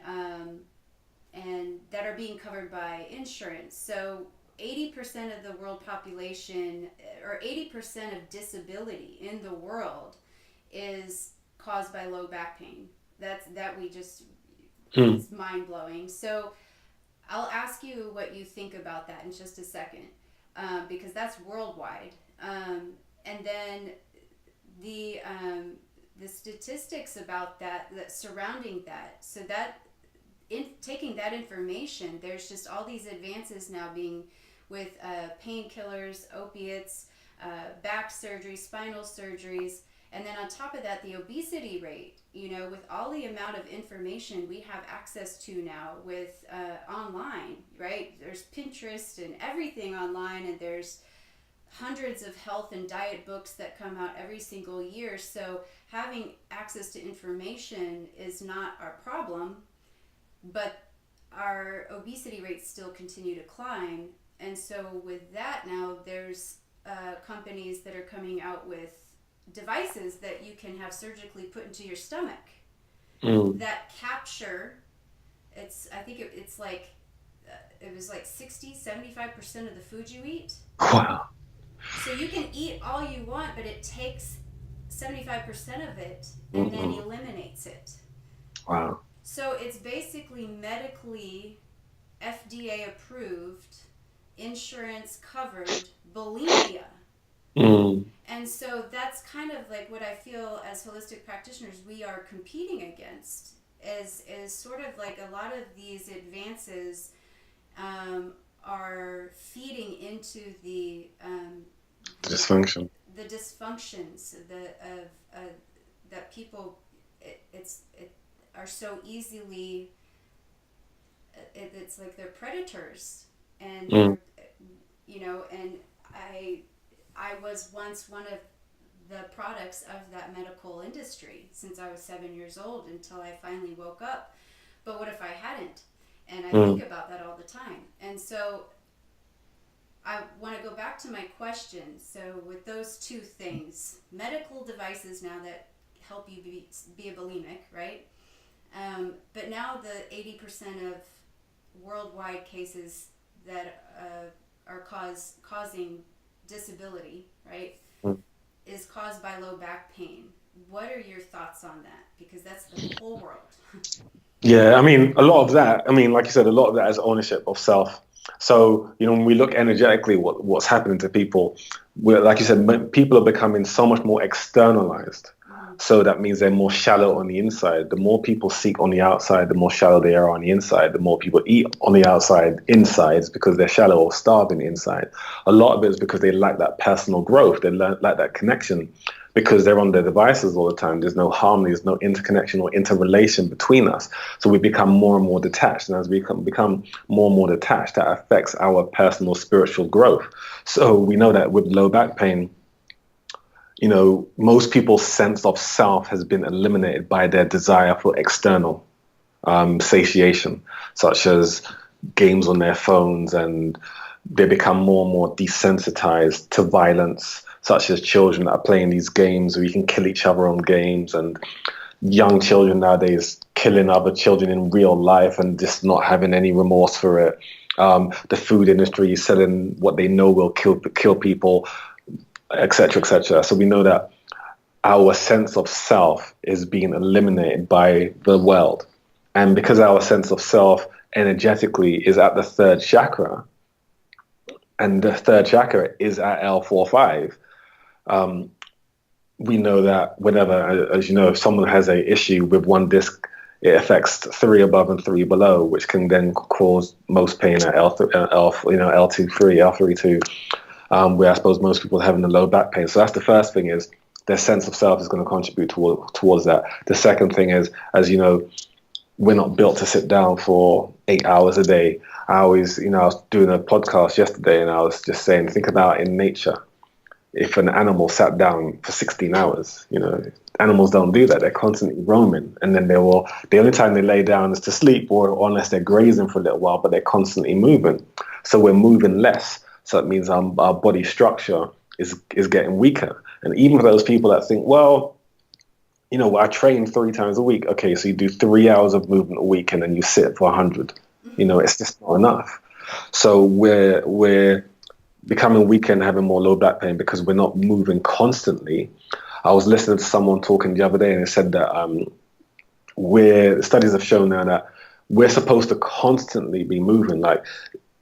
that are being covered by insurance. So 80% of the world population, or 80% of disability in the world, is caused by low back pain. That we just Mm. It's mind-blowing. So I'll ask you what you think about that in just a second, because that's worldwide. And then the statistics about that surrounding that. So that in taking that information, there's just all these advances now being with painkillers, opiates, back surgery, spinal surgeries, and then on top of that, the obesity rate. With all the amount of information we have access to now with online, right? There's Pinterest and everything online, and there's hundreds of health and diet books that come out every single year. So having access to information is not our problem, but our obesity rates still continue to climb. And so with that now, there's companies that are coming out with devices that you can have surgically put into your stomach that capture, I think it's like, it was like 60-75% of the food you eat. Wow. So you can eat all you want, but it takes 75% of it and then eliminates it. Wow. So it's basically medically FDA approved, insurance covered bulimia. And so that's kind of like what I feel as holistic practitioners we are competing against, is sort of like a lot of these advances are feeding into the Dysfunction. the dysfunctions that people are so easily, it's like they're predators, and and I was once one of the products of that medical industry since I was 7 years old until I finally woke up. But what if I hadn't? And I think about that all the time. And so I want to go back to my question. So with those two things, medical devices now that help you be a bulimic, right? But now the 80% of worldwide cases that are causing disability, right, is caused by low back pain. What are your thoughts on that? Because that's the whole world. Yeah, I mean, a lot of that, I mean, like you said, a lot of that is ownership of self. So, when we look energetically, what's happening to people, like you said, people are becoming so much more externalized. So that means they're more shallow on the inside. The more people seek on the outside, the more shallow they are on the inside. The more people eat on the outside, insides, because they're shallow or starving inside. A lot of it is because they lack that personal growth. They lack that connection because they're on their devices all the time. There's no harmony, there's no interconnection or interrelation between us. So we become more and more detached. And as we become more and more detached, that affects our personal spiritual growth. So we know that with low back pain, most people's sense of self has been eliminated by their desire for external satiation, such as games on their phones, and they become more and more desensitized to violence, such as children that are playing these games where you can kill each other on games, and young children nowadays killing other children in real life and just not having any remorse for it. The food industry is selling what they know will kill people, etc., etc. So we know that our sense of self is being eliminated by the world. And because our sense of self energetically is at the third chakra, and the third chakra is at L45, we know that whenever, as you know, if someone has an issue with one disc, it affects 3 above and 3 below, which can then cause most pain at L23, L32. Where I suppose most people are having the low back pain. So that's the first thing, is their sense of self is going to contribute towards that. The second thing is, as you know, we're not built to sit down for 8 hours a day. I was doing a podcast yesterday and I was just saying, think about in nature, if an animal sat down for 16 hours, animals don't do that. They're constantly roaming. And then the only time they lay down is to sleep or unless they're grazing for a little while, but they're constantly moving. So we're moving less. So that means our body structure is getting weaker. And even for those people that think, well, I train 3 times a week. Okay, so you do 3 hours of movement a week and then you sit for 100. It's just not enough. So we're becoming weaker and having more low back pain because we're not moving constantly. I was listening to someone talking the other day and it said that studies have shown now that we're supposed to constantly be moving. Like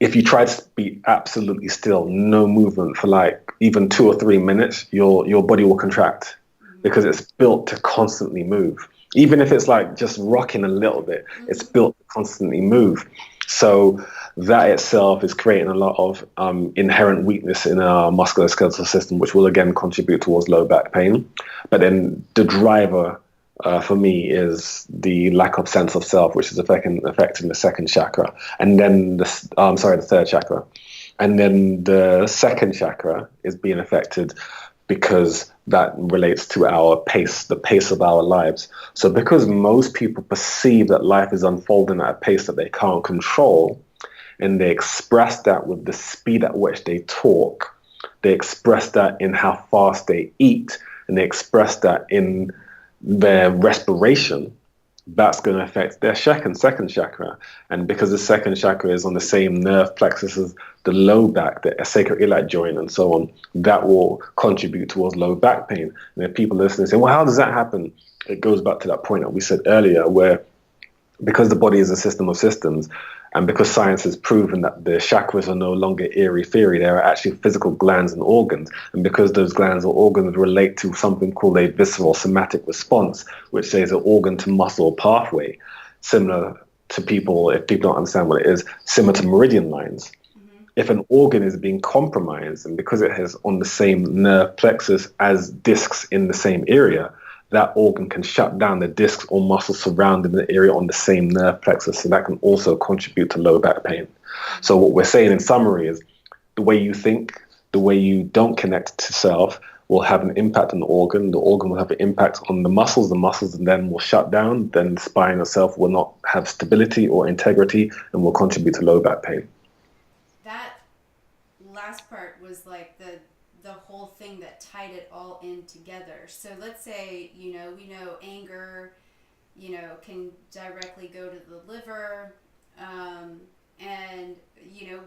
if you try to be absolutely still, no movement for like even 2 or 3 minutes, your body will contract because it's built to constantly move. Even if it's like just rocking a little bit, it's built to constantly move. So that itself is creating a lot of inherent weakness in our musculoskeletal system, which will again contribute towards low back pain. But then the driver for me is the lack of sense of self, which is affecting the second chakra, and then the third chakra, and then the second chakra is being affected because that relates to our pace, the pace of our lives. So because most people perceive that life is unfolding at a pace that they can't control, and they express that with the speed at which they talk, they express that in how fast they eat, and they express that in their respiration, that's going to affect their second chakra. And because the second chakra is on the same nerve plexus as the low back, the sacroiliac joint, and so on, that will contribute towards low back pain. And if people listening say, well, how does that happen? It goes back to that point that we said earlier, where because the body is a system of systems, and because science has proven that the chakras are no longer airy-fairy, they are actually physical glands and organs. And because those glands or organs relate to something called a visceral somatic response, which is an organ to muscle pathway, similar to people, if people don't understand what it is, similar to meridian lines. If an organ is being compromised, and because it has on the same nerve plexus as discs in the same area, that organ can shut down the discs or muscles surrounding the area on the same nerve plexus. So that can also contribute to low back pain. So what we're saying in summary is the way you think, the way you don't connect to self will have an impact on the organ. The organ will have an impact on the muscles and then will shut down. Then the spine itself will not have stability or integrity and will contribute to low back pain. That last part was like the whole thing that tied it all in together. So let's say, we know anger, can directly go to the liver. And,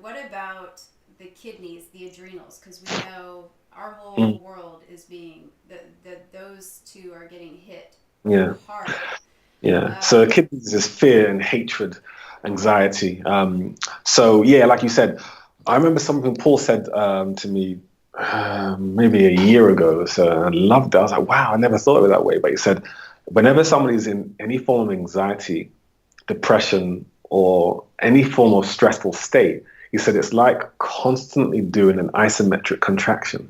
what about the kidneys, the adrenals? Because we know our whole world is being, those two are getting hit hard. Yeah. So kidneys is fear and hatred, anxiety. So yeah, like you said, I remember something Paul said to me maybe a year ago. So I loved it. I was like, wow, I never thought of it that way. But he said, whenever somebody's in any form of anxiety, depression, or any form of stressful state, he said it's like constantly doing an isometric contraction.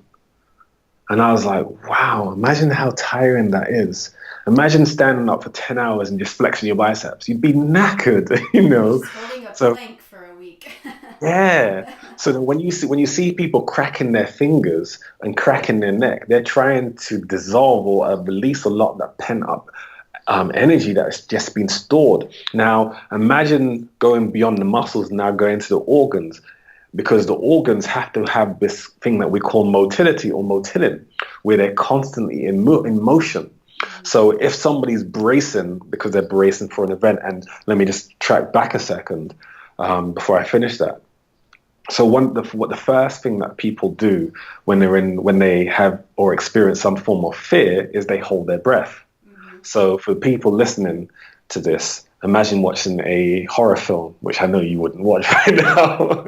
And I was like, wow, imagine how tiring that is. Imagine standing up for 10 hours and just flexing your biceps. You'd be knackered, Just holding a So plank for a week. yeah. So then when you see people cracking their fingers and cracking their neck, they're trying to dissolve or release a lot of that pent up energy that's just been stored. Now imagine going beyond the muscles, now going to the organs, because the organs have to have this thing that we call motility or motilin, where they're constantly in motion. So if somebody's bracing because they're bracing for an event, and let me just track back a second before I finish that. So what the first thing that people do when they have or experience some form of fear is they hold their breath. So for people listening to this, imagine watching a horror film, which I know you wouldn't watch right now.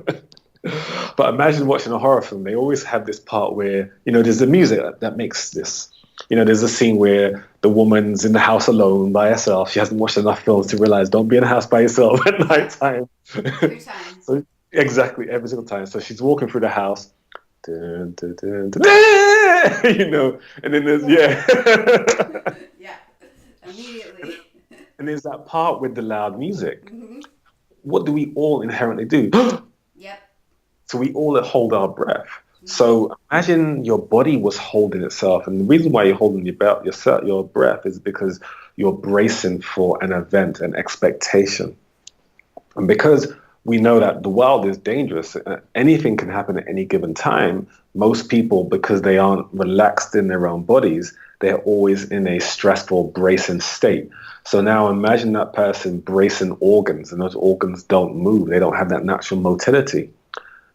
But imagine watching a horror film. They always have this part where, there's the music that makes this. There's a scene where the woman's in the house alone by herself. She hasn't watched enough films to realize don't be in the house by yourself at night time. Every time. So, exactly, every single time. So she's walking through the house. Dun, dun, dun, dun, dun, and then there's, Yeah, immediately. And there's that part with the loud music. What do we all inherently do? Yep. So we all hold our breath. So imagine your body was holding itself, and the reason why you're holding your breath is because you're bracing for an event, an expectation. And because we know that the world is dangerous, anything can happen at any given time, most people, because they aren't relaxed in their own bodies, they're always in a stressful, bracing state. So now imagine that person bracing organs, and those organs don't move. They don't have that natural motility.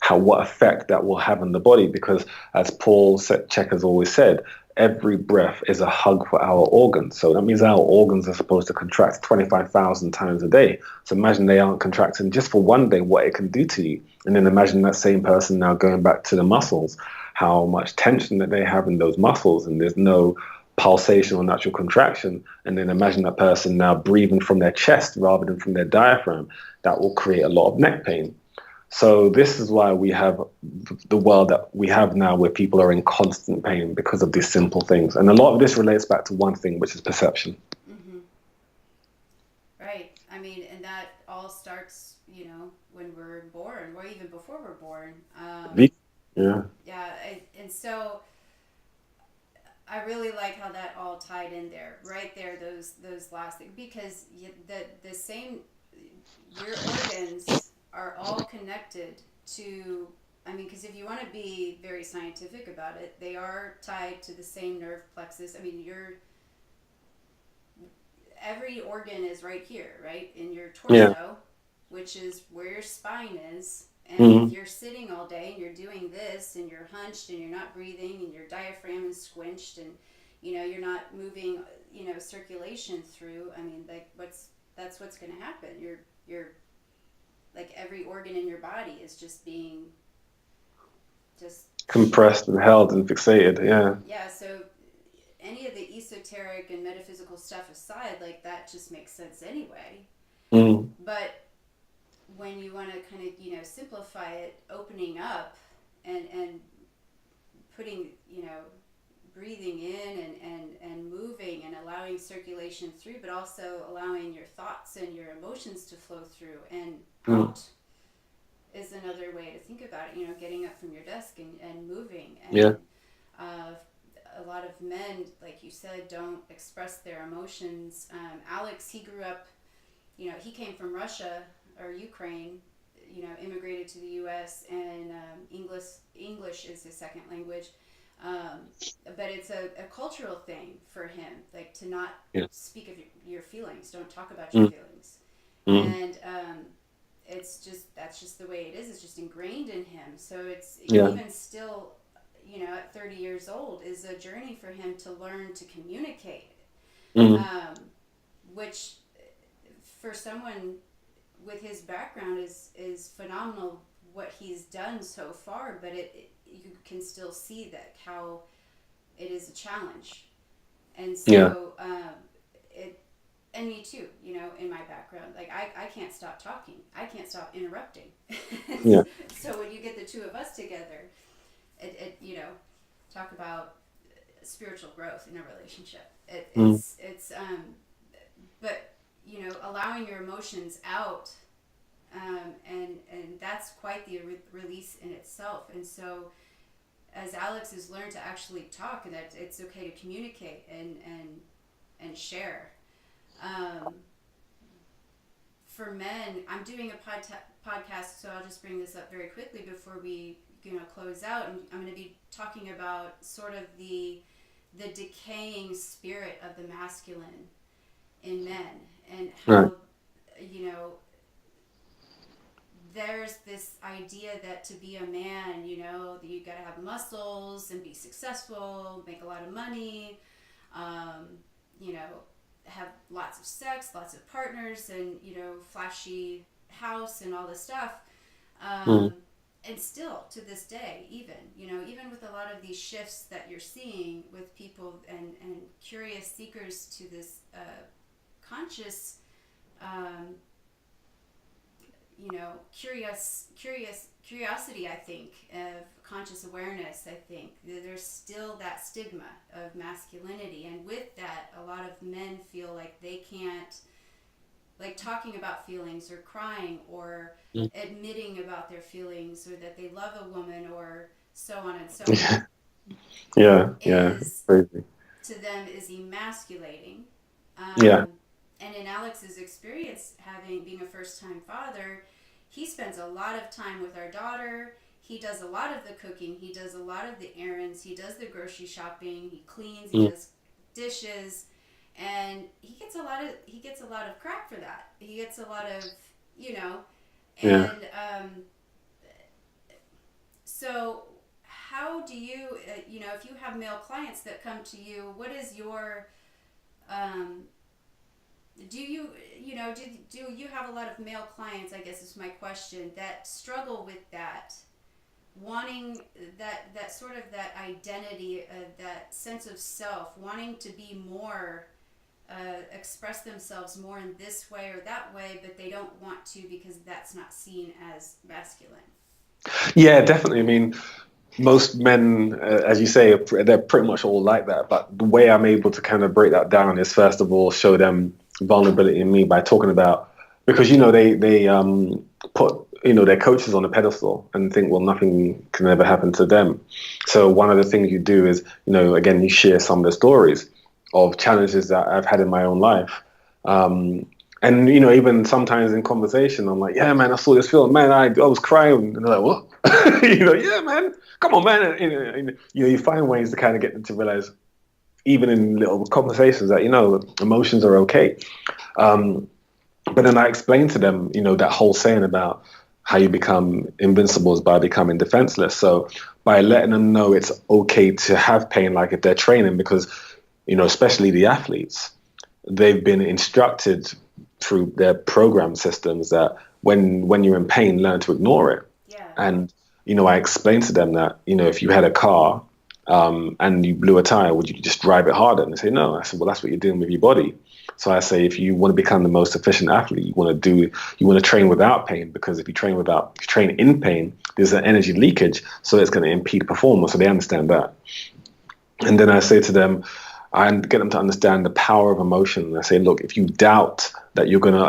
What effect that will have on the body, because as Paul CHEK has always said, every breath is a hug for our organs. So that means our organs are supposed to contract 25,000 times a day. So imagine they aren't contracting just for one day, what it can do to you. And then imagine that same person now going back to the muscles, how much tension that they have in those muscles, and there's no pulsation or natural contraction. And then imagine that person now breathing from their chest rather than from their diaphragm. That will create a lot of neck pain. So this is why we have the world that we have now, where people are in constant pain because of these simple things. And a lot of this relates back to one thing, which is perception. Mm-hmm. Right. I mean, and that all starts, when we're born, or even before we're born. Yeah. Yeah. And so I really like how that all tied in there, right there. Those last things, because the same, your organs are all connected to. I mean, because if you want to be very scientific about it, they are tied to the same nerve plexus. I mean, every organ is right here, right in your Yeah. torso, which is where your spine is. And if Mm-hmm. you're sitting all day and you're doing this and you're hunched and you're not breathing and your diaphragm is squinched and you're not moving circulation through, I mean, like that's what's going to happen. You're like every organ in your body is just being just Compressed and held and fixated. Yeah. yeah. So any of the esoteric and metaphysical stuff aside, like that just makes sense anyway. Mm. But when you want to kind of simplify it, opening up and putting breathing in and moving and allowing circulation through, but also allowing your thoughts and your emotions to flow through and Mm. out is another way to think about it. Getting up from your desk and moving. Yeah. And uh, a lot of men, like you said, don't express their emotions. Alex, he grew up, he came from Russia or Ukraine, immigrated to the U.S. and English is his second language. Um, but it's a cultural thing for him, like to not Yeah. speak of your feelings, don't talk about your Mm. feelings. Mm. And that's just the way it is. It's just ingrained in him. So it's Yeah. even still, at 30 years old, is a journey for him to learn to communicate, Mm. um, which for someone with his background is phenomenal what he's done so far, but you can still see that how it is a challenge. And Yeah. so it and me too, in my background, like I can't stop talking, I can't stop interrupting. Yeah. So when you get the two of us together, it talk about spiritual growth in a relationship. Mm. It's but allowing your emotions out, and that's quite the release in itself. And so as Alex has learned to actually talk, and that it's okay to communicate and share. Um, for men, I'm doing a podcast, so I'll just bring this up very quickly before we close out. And I'm going to be talking about sort of the decaying spirit of the masculine in men, and Right. how you know there's this idea that to be a man, that you gotta have muscles and be successful, make a lot of money, um, you know, have lots of sex, lots of partners, and flashy house and all this stuff. Mm. Um, and still to this day, even with a lot of these shifts that you're seeing with people and curious seekers to this conscious um, curiosity, I think, of conscious awareness. I think there's still that stigma of masculinity, and with that a lot of men feel like they can't, like, talking about feelings or crying or Mm. admitting about their feelings, or that they love a woman, or so on and so on, Yeah. Yeah. Yeah. is Crazy. to them is emasculating. Yeah. Um, and in Alex's experience, having being a first time father, he spends a lot of time with our daughter. He does a lot of the cooking. He does a lot of the errands. He does the grocery shopping. He cleans. He Mm. does dishes, and he gets a lot of crap for that. He gets a lot of you know, Yeah. and so how do you, if you have male clients that come to you, what is your, um, do you, do you have a lot of male clients, I guess is my question, that struggle with that, wanting that sort of that identity, that sense of self, wanting to be more, express themselves more in this way or that way, but they don't want to because that's not seen as masculine. Yeah, definitely. I mean, most men, as you say, they're pretty much all like that. But the way I'm able to kind of break that down is first of all show them vulnerability in me by talking about, because they put their coaches on a pedestal and think, well, nothing can ever happen to them. So one of the things you do is, again, you share some of the stories of challenges that I've had in my own life. Um, and even sometimes in conversation, I'm like, yeah, man, I saw this film, man, I was crying, and they're like, what? Yeah, man, come on, man. And, you find ways to kind of get them to realize, even in little conversations, that emotions are okay. Um, but then I explain to them, that whole saying about how you become invincible is by becoming defenseless. So by letting them know it's okay to have pain, like if they're training, because especially the athletes, they've been instructed through their program systems that when you're in pain, learn to ignore it. Yeah. And I explained to them that if you had a car and you blew a tire, would you just drive it harder? And they say no. I said, well, that's what you're doing with your body. So I say, if you want to become the most efficient athlete, you want to train without pain, because if you train in pain, there's an energy leakage, so it's going to impede performance. So they understand that. And then I say to them, I get them to understand the power of emotion. And I say, look, if you doubt that you're gonna,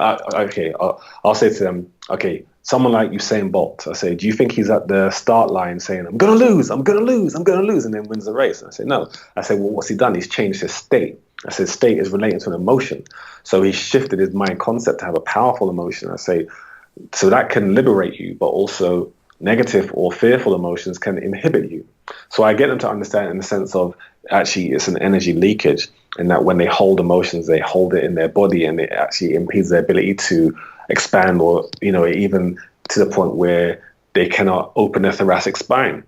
I'll say to them, okay, someone like Usain Bolt, I say, do you think he's at the start line saying, I'm gonna lose, I'm gonna lose, I'm gonna lose, and then wins the race? And I say, no. I say, well, what's he done? He's changed his state. I said, state is relating to an emotion. So he shifted his mind concept to have a powerful emotion. I say, so that can liberate you, but also negative or fearful emotions can inhibit you. So I get them to understand in the sense of, actually it's an energy leakage, and that when they hold emotions, they hold it in their body, and it actually impedes their ability to expand, or even to the point where they cannot open their thoracic spine.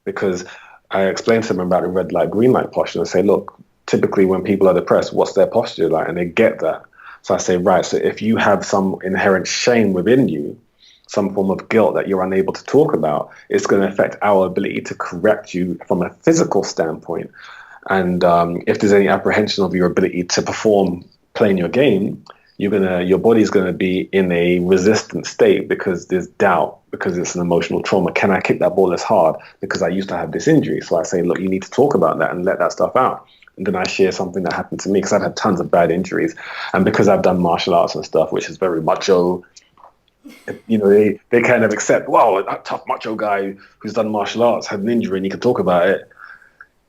Because I explained to them about the red light, green light posture, and say, look, typically when people are depressed, what's their posture like? And they get that. So I say, right, so if you have some inherent shame within you, some form of guilt that you're unable to talk about, it's going to affect our ability to correct you from a physical standpoint. And if there's any apprehension of your ability to perform playing your game, your body's gonna be in a resistant state, because there's doubt, because it's an emotional trauma. Can I kick that ball as hard? Because I used to have this injury. So I say, look, you need to talk about that and let that stuff out. And then I share something that happened to me, because I've had tons of bad injuries, and because I've done martial arts and stuff, which is very macho. They kind of accept, wow, a tough macho guy who's done martial arts had an injury and he can talk about it.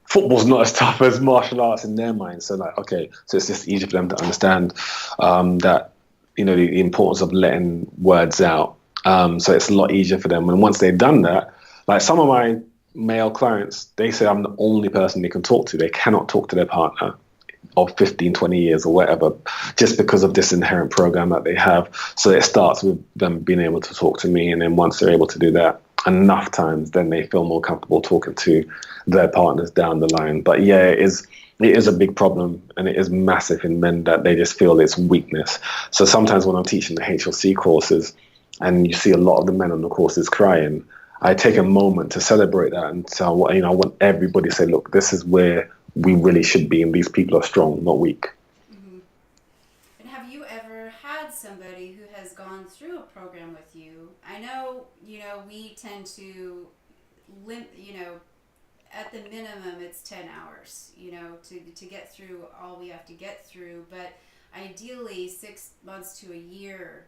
Football's not as tough as martial arts in their mind. So like, okay, so it's just easier for them to understand that the importance of letting words out. So it's a lot easier for them. And once they've done that, like some of my male clients, they say I'm the only person they can talk to. They cannot talk to their partner of 15, 20 years or whatever, just because of this inherent program that they have. So it starts with them being able to talk to me. And then once they're able to do that enough times, then they feel more comfortable talking to their partners down the line. But yeah, it is a big problem, and it is massive in men that they just feel it's weakness. So sometimes when I'm teaching the HLC courses and you see a lot of the men on the courses crying, I take a moment to celebrate that, and so I want everybody to say, look, this is where we really should be, and these people are strong, not weak. Mm-hmm. And have you ever had somebody who has gone through a program with you? I know, we tend to at the minimum it's 10 hours, to get through all we have to get through, but ideally 6 months to a year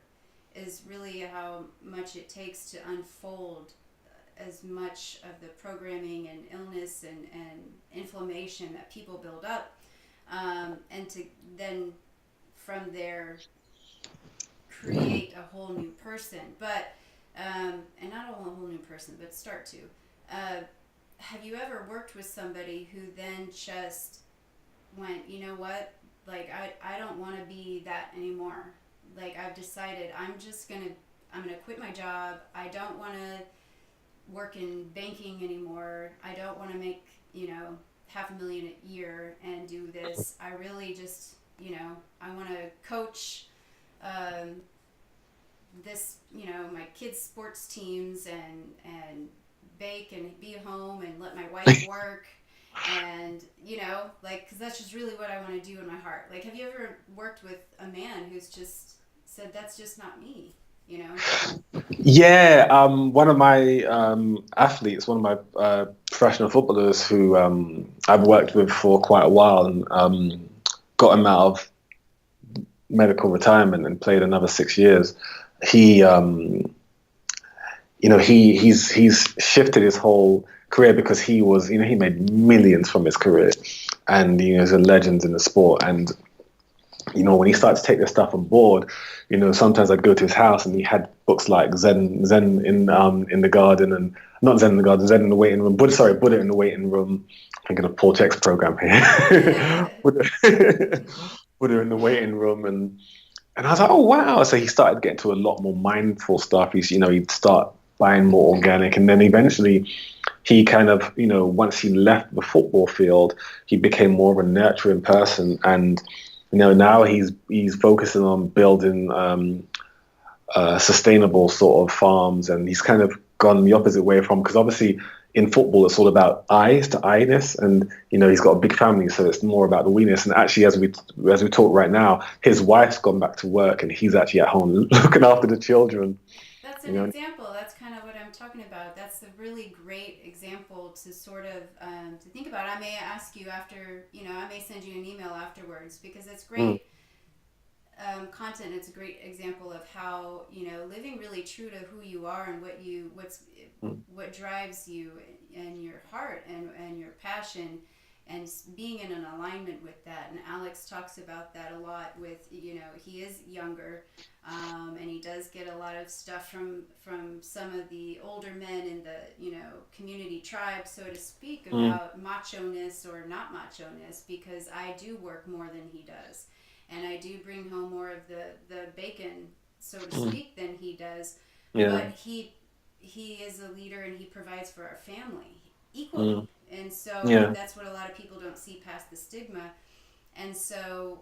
is really how much it takes to unfold as much of the programming and illness and inflammation that people build up, and to then from there create a whole new person, but and not a whole new person, but start to. Have you ever worked with somebody who then just went, you know what, like I don't want to be that anymore. Like I've decided I'm gonna quit my job. I don't want to work in banking anymore. I don't want to make, $500,000 a year and do this. I really just, I want to coach um, my kids' sports teams and bake and be home and let my wife work and like, because that's just really what I want to do in my heart. Like, have you ever worked with a man who's just said that's just not me, you know? Yeah, one of my athletes, one of my professional footballers who I've worked with for quite a while, and got him out of medical retirement and played another 6 years. He, he's shifted his whole career because he was, he made millions from his career, and he's a legend in the sport. And when he started to take this stuff on board, sometimes I'd go to his house and he had books like Zen in the garden, and not Zen in the garden, Zen in the waiting room. Buddha in the waiting room. I'm thinking of Paul Chek's program here. Buddha in the waiting room, and I was like, oh wow! So he started getting to a lot more mindful stuff. He'd start buying more organic, and then eventually he kind of, once he left the football field, he became more of a nurturing person. And now he's focusing on building sustainable sort of farms, and he's kind of gone the opposite way from, because obviously in football it's all about eyes to eye-ness, and he's got a big family, so it's more about the we-ness. And actually, as we talk right now, his wife's gone back to work and he's actually at home looking after the children. That's You an know. example. That's kind of what I'm talking about. That's a really great example to sort of to think about. I may ask you after, I may send you an email afterwards because it's Mm, great content. It's a great example of how living really true to who you are and mm, what drives you and your heart and your passion and being in an alignment with that. And Alex talks about that a lot with, he is younger, and he does get a lot of stuff from some of the older men in the, community tribe, so to speak, mm, about macho-ness or not macho-ness, because I do work more than he does. And I do bring home more of the bacon, so to mm. speak, than he does. Yeah. But he is a leader and he provides for our family Mm, equally. And so yeah. that's what a lot of people don't see past the stigma. And so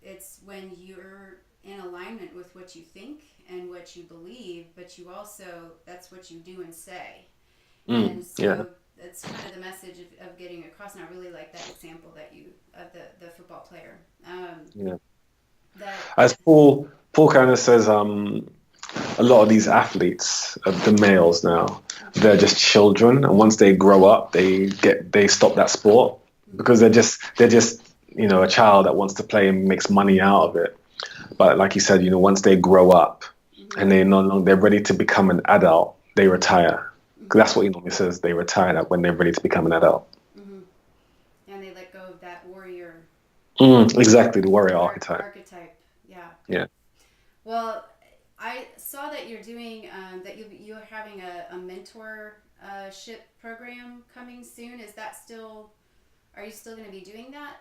it's when you're in alignment with what you think and what you believe, but you also, that's what you do and say. And Yeah. so that's kind of the message of getting across. And I really like that example that you, of the football player. Yeah. That, As Paul kind of says, a lot of these athletes, the males now, they're just children, and once they grow up, they stop that sport because mm-hmm, they're just a child that wants to play and makes money out of it. But like you said, once they grow up mm-hmm, and they no longer they're ready to become an adult, they retire. 'Cause mm-hmm, that's what he normally says. They retire when they're ready to become an adult. mm-hmm. And they let go of that warrior Exactly, the warrior archetype. archetype. Yeah. Yeah. Well, I saw that you're doing that you're having a mentor ship program coming soon. Is that still? Are you still going to be doing that?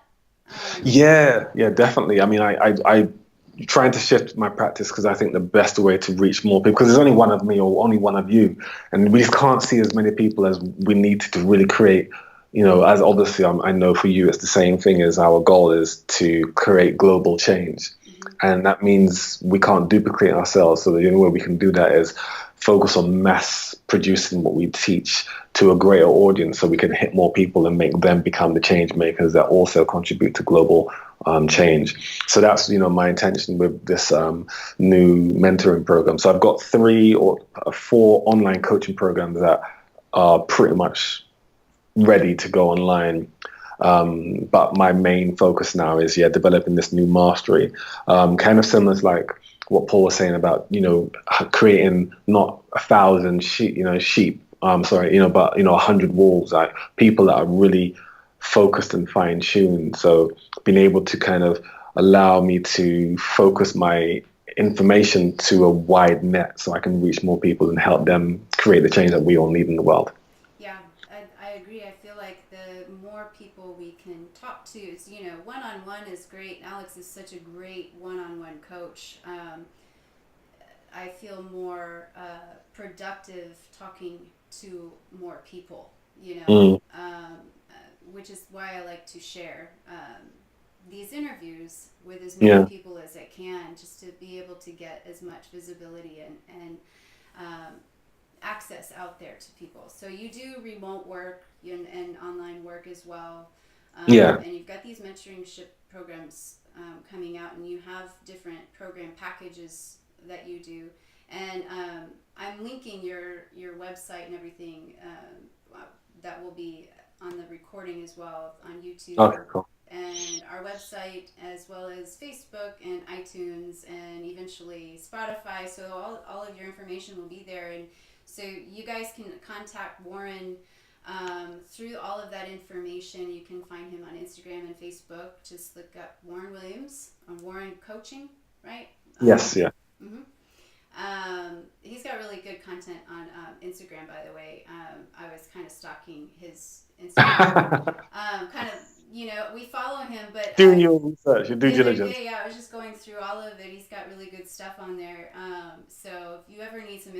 Um, Yeah, definitely. I mean, I trying to shift my practice because I think the best way to reach more people, because there's only one of me or only one of you, and we just can't see as many people as we need to really create. As obviously I know for you, it's the same thing. As our goal is to create global change, mhm, and that means we can't duplicate ourselves. So the only way we can do that is focus on mass producing what we teach to a greater audience, so we can hit more people and make them become the change makers that also contribute to global change. So that's my intention with this new mentoring program. So I've got 3 or 4 online coaching programs that are pretty much ready to go online. But my main focus now is developing this new mastery, kind of similar to like what Paul was saying about creating not 1,000 sheep, sorry, but 100 wolves, like people that are really focused and fine tuned. So being able to kind of allow me to focus my information to a wide net so I can reach more people and help them create the change that we all need in the world. yeah, I agree. I feel like the more people we can talk to, is, one on one is great. Alex is such a great one on one coach. I feel more productive talking to more people, you know, Mm. which is why I like to share these interviews with as many Yeah. people as I can, just to be able to get as much visibility and um, access out there to people. So you do remote work and online work as well, Yeah. and you've got these mentorship programs coming out, and you have different program packages that you do. And I'm linking your website and everything that will be on the recording as well on YouTube, Okay, cool. and our website, as well as Facebook and iTunes, and eventually Spotify. So all of your information will be there. And so you guys can contact Warren through all of that information. You can find him on Instagram and Facebook. Just look up Warren Williams on Warren Coaching, right? Yes, yeah. Mm-hmm. He's got really good content on Instagram, by the way. I was kind of stalking his Instagram. Kind of, we follow him, but Doing your research, your due the other diligence. day, I was just going through all of it. He's got really good stuff on there. So if you ever need some